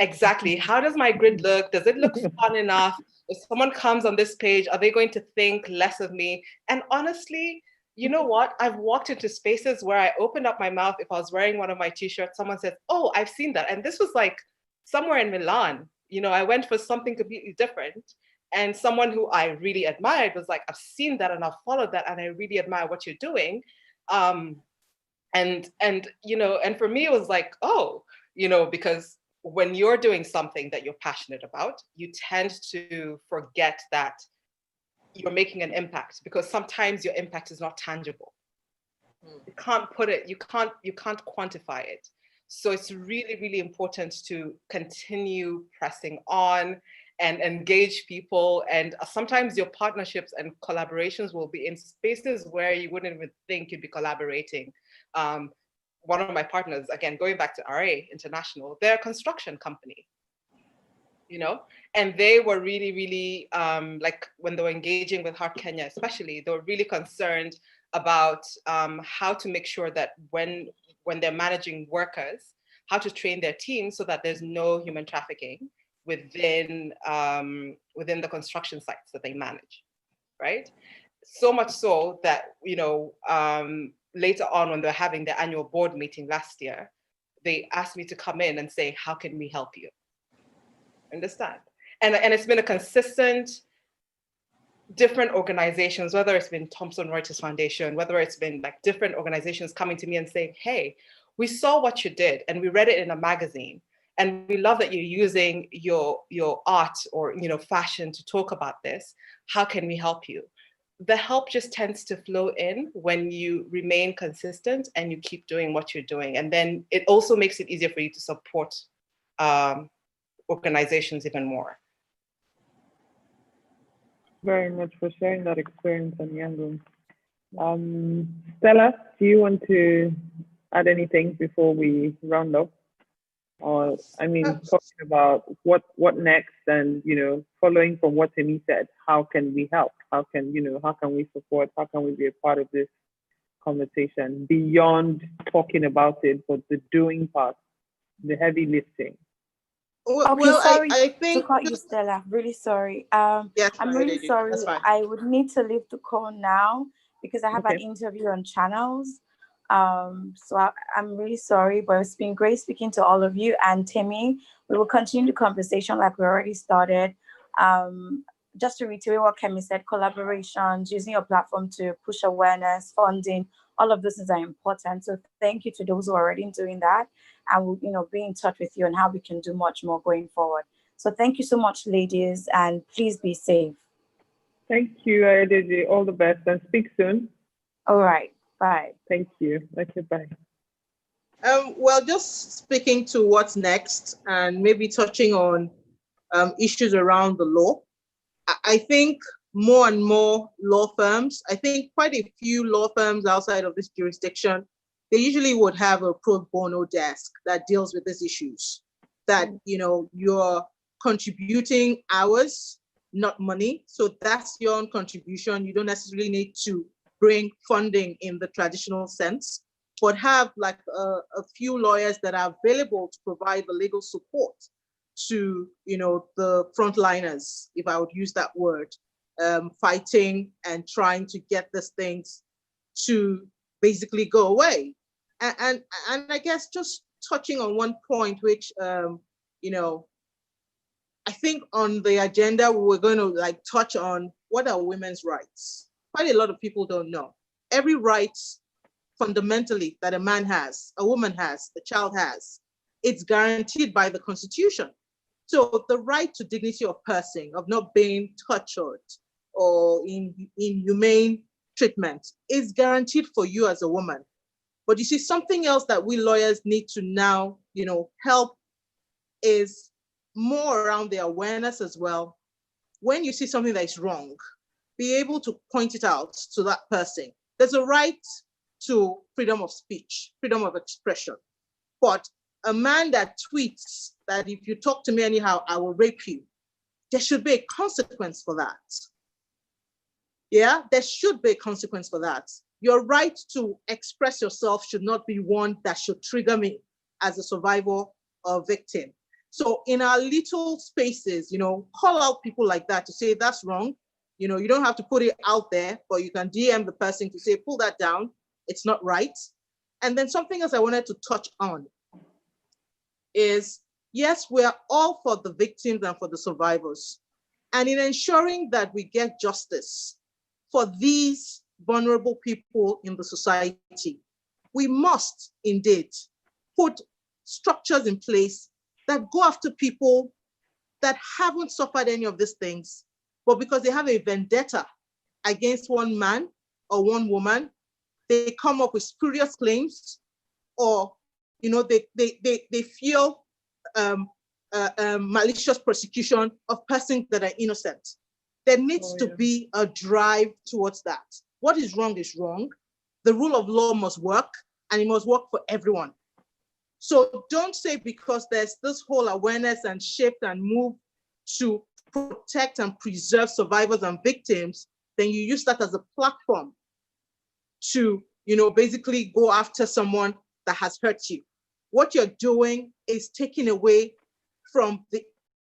my grid look? Does it look fun enough? If someone comes on this page, are they going to think less of me? And honestly, you know what? I've walked into spaces where I opened up my mouth. If I was wearing one of my t-shirts, someone says, oh, I've seen that. And this was somewhere in Milan. You know, I went for something completely different. And someone who I really admired was like, I've seen that and I've followed that and I really admire what you're doing. And you know, and for me, it was like, oh, you know, because when you're doing something that you're passionate about, you tend to forget that you're making an impact, because sometimes your impact is not tangible. You can't put it, you can't quantify it. So it's really, really important to continue pressing on and engage people. And sometimes your partnerships and collaborations will be in spaces where you wouldn't even think you'd be collaborating. One of my partners, again, going back to RA International, they're a construction company, you know, and they were really, really, like when they were engaging with Heart Kenya, especially, they were really concerned about how to make sure that when they're managing workers, how to train their team so that there's no human trafficking within the construction sites that they manage, right? So much so that, you know, later on when they're having their annual board meeting last year, they asked me to come in and say, how can we help you? Understand? And it's been a consistent, different organizations, whether it's been Thomson Reuters Foundation, whether it's been like different organizations coming to me and saying, hey, we saw what you did and we read it in a magazine. And we love that you're using your art or, you know, fashion to talk about this. How can we help you? The help just tends to flow in when you remain consistent and you keep doing what you're doing. And then it also makes it easier for you to support organizations even more. Very much for sharing that experience, Anyango. Stella, do you want to add anything before we round up? Or, I mean, talking about what next, and, you know, following from what Temi said, how can we help? How can we support? How can we be a part of this conversation beyond talking about it, but the doing part, the heavy lifting? Well, sorry, I think to cut you, Stella. Really sorry. Yes, I'm really sorry. I would need to leave the call now because I have an interview on Channels. So I'm really sorry, but it's been great speaking to all of you. And Temi, we will continue the conversation like we already started. Just to reiterate what Kemi said, collaborations, using your platform to push awareness, funding, all of this is important. So thank you to those who are already doing that. And we'll, you know, be in touch with you on how we can do much more going forward. So thank you so much, ladies, and please be safe. Thank you, Adeji. All the best, and speak soon. All right. Bye. Thank you. Okay, bye. Well, just speaking to what's next and maybe touching on issues around the law. I think more and more law firms, I think quite a few law firms outside of this jurisdiction, they usually would have a pro bono desk that deals with these issues. That, you know, you're contributing hours, not money. So that's your own contribution. You don't necessarily need to bring funding in the traditional sense, but have like a few lawyers that are available to provide the legal support to, you know, the frontliners, if I would use that word, fighting and trying to get these things to basically go away. And I guess just touching on one point, which, you know, I think on the agenda, we're going to like touch on what are women's rights. Quite a lot of people don't know. Every right fundamentally that a man has, a woman has, a child has, it's guaranteed by the Constitution. So the right to dignity of person, of not being tortured or in inhumane treatment is guaranteed for you as a woman. But you see, something else that we lawyers need to now, you know, help is more around the awareness as well. When you see something that is wrong, be able to point it out to that person. There's a right to freedom of speech, freedom of expression. But a man that tweets that if you talk to me anyhow, I will rape you, there should be a consequence for that. Yeah, there should be a consequence for that. Your right to express yourself should not be one that should trigger me as a survivor or victim. So in our little spaces, you know, call out people like that to say that's wrong. You know, you don't have to put it out there, but you can DM the person to say, pull that down. It's not right. And then something else I wanted to touch on is, yes, we are all for the victims and for the survivors. And in ensuring that we get justice for these vulnerable people in the society, we must indeed put structures in place that go after people that haven't suffered any of these things, but because they have a vendetta against one man or one woman, they come up with spurious claims, or they feel malicious prosecution of persons that are innocent. There needs to be a drive towards that. What is wrong is wrong. The rule of law must work, and it must work for everyone. So don't say because there's this whole awareness and shift and move to protect and preserve survivors and victims, then you use that as a platform to, basically go after someone that has hurt you. What you're doing is taking away from the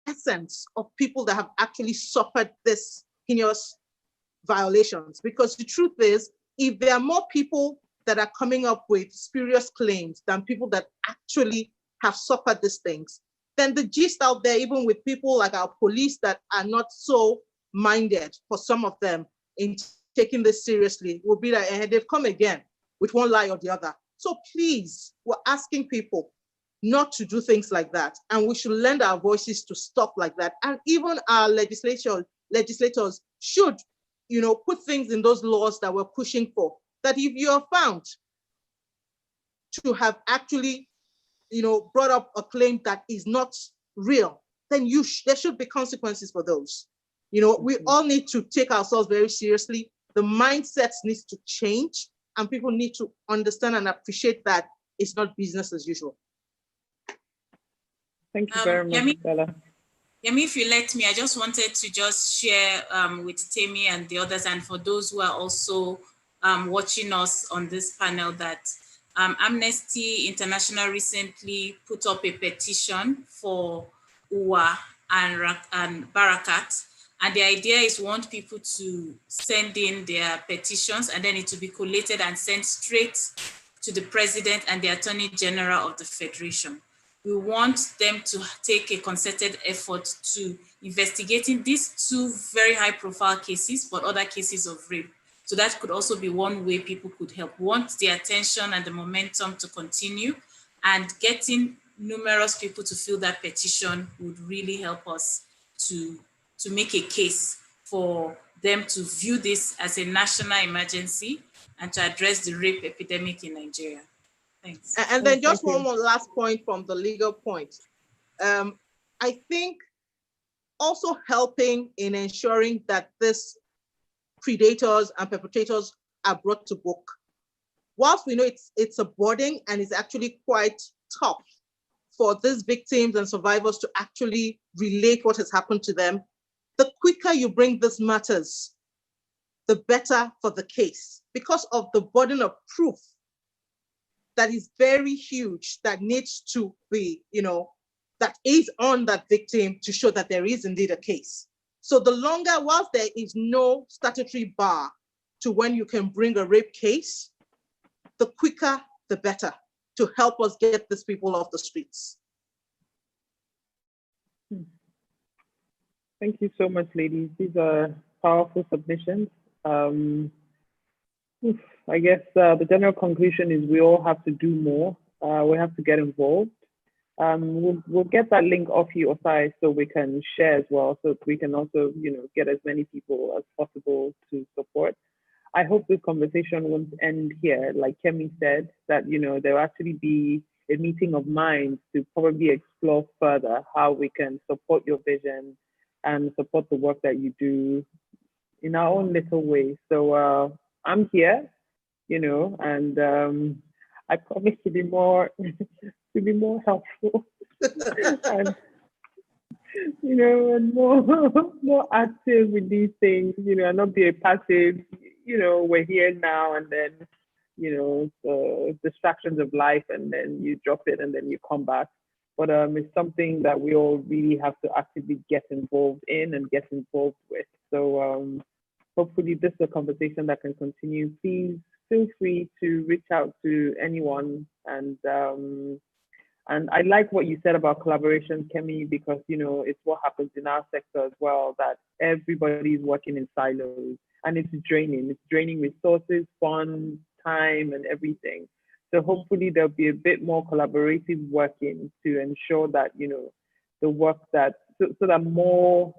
essence of people that have actually suffered this heinous violations. Because the truth is, if there are more people that are coming up with spurious claims than people that actually have suffered these things, then the gist out there, even with people like our police that are not so minded, for some of them, in taking this seriously, will be like, they've come again with one lie or the other. So please, we're asking people not to do things like that. And we should lend our voices to stop like that. And even our legislators should, put things in those laws that we're pushing for, that if you are found to have actually, brought up a claim that is not real, then there should be consequences for those. We all need to take ourselves very seriously. The mindsets needs to change, and people need to understand and appreciate that it's not business as usual. Thank you very much, Stella. Yemi, if you let me, I just wanted to just share with Temi and the others, and for those who are also watching us on this panel, that Amnesty International recently put up a petition for UWA and Barakat. And the idea is we want people to send in their petitions, and then it will be collated and sent straight to the President and the Attorney General of the Federation. We want them to take a concerted effort to investigating these two very high profile cases, but other cases of rape. So that could also be one way people could help. We want the attention and the momentum to continue, and getting numerous people to fill that petition would really help us to make a case for them to view this as a national emergency and to address the rape epidemic in Nigeria. Thanks. And then just one more last point from the legal point. I think also helping in ensuring that this predators and perpetrators are brought to book. Whilst we know it's a burden and it's actually quite tough for these victims and survivors to actually relate what has happened to them, the quicker you bring these matters, the better for the case, because of the burden of proof that is very huge, that needs to be, that is on that victim to show that there is indeed a case. So the longer, whilst there is no statutory bar to when you can bring a rape case, the quicker, the better, to help us get these people off the streets. Thank you so much, ladies. These are powerful submissions. I guess the general conclusion is we all have to do more. We have to get involved. We'll get that link off you, Osai, so we can share as well, so we can also, get as many people as possible to support. I hope this conversation won't end here. Like Kemi said, that there will actually be a meeting of minds to probably explore further how we can support your vision and support the work that you do in our own little way. So I'm here, and I promise to be more helpful and and more active with these things, and not be a passive, we're here now and then, the distractions of life, and then you drop it and then you come back. But it's something that we all really have to actively get involved in and get involved with. So hopefully this is a conversation that can continue. Please feel free to reach out to anyone, and And I like what you said about collaboration, Kemi, because, you know, it's what happens in our sector as well, that everybody is working in silos, and it's draining. It's draining resources, funds, time, and everything. So hopefully there'll be a bit more collaborative working to ensure that, you know, the work that, so that more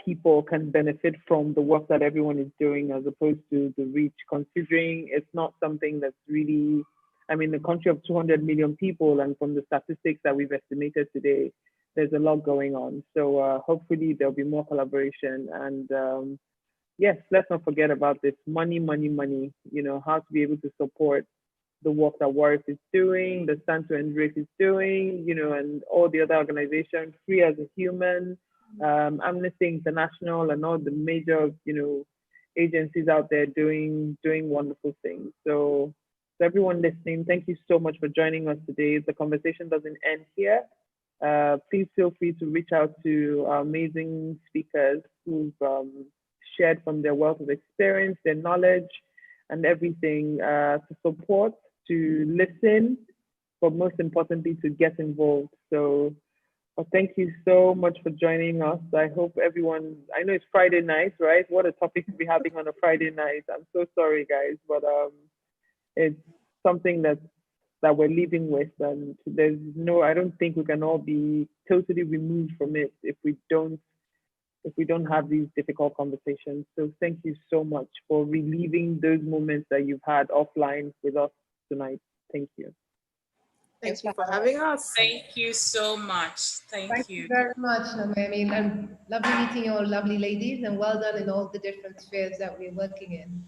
people can benefit from the work that everyone is doing, as opposed to the reach, considering it's not something that's really, I mean, the country of 200 million people, and from the statistics that we've estimated today, there's a lot going on. So hopefully there'll be more collaboration. And yes, let's not forget about this money, money, money, you know, how to be able to support the work that WARIF is doing, the Stand to End Rape is doing, you know, and all the other organizations, Free as a Human, Amnesty International, and all the major, you know, agencies out there doing wonderful things. So everyone listening, thank you so much for joining us today. The conversation doesn't end here. Please feel free to reach out to our amazing speakers who've shared from their wealth of experience, their knowledge, and everything, to support, to listen, but most importantly, to get involved. So thank you so much for joining us. I hope everyone, I know it's Friday night, right? What a topic to be having on a Friday night. I'm so sorry, guys, but it's something that we're living with, and there's no, I don't think we can all be totally removed from it if we don't have these difficult conversations. So thank you so much for reliving those moments that you've had offline with us tonight. Thank you. Thank you for having us. Thank you so much. Thank you very much. I mean, I'm lovely meeting you all, lovely ladies, and well done in all the different spheres that we're working in.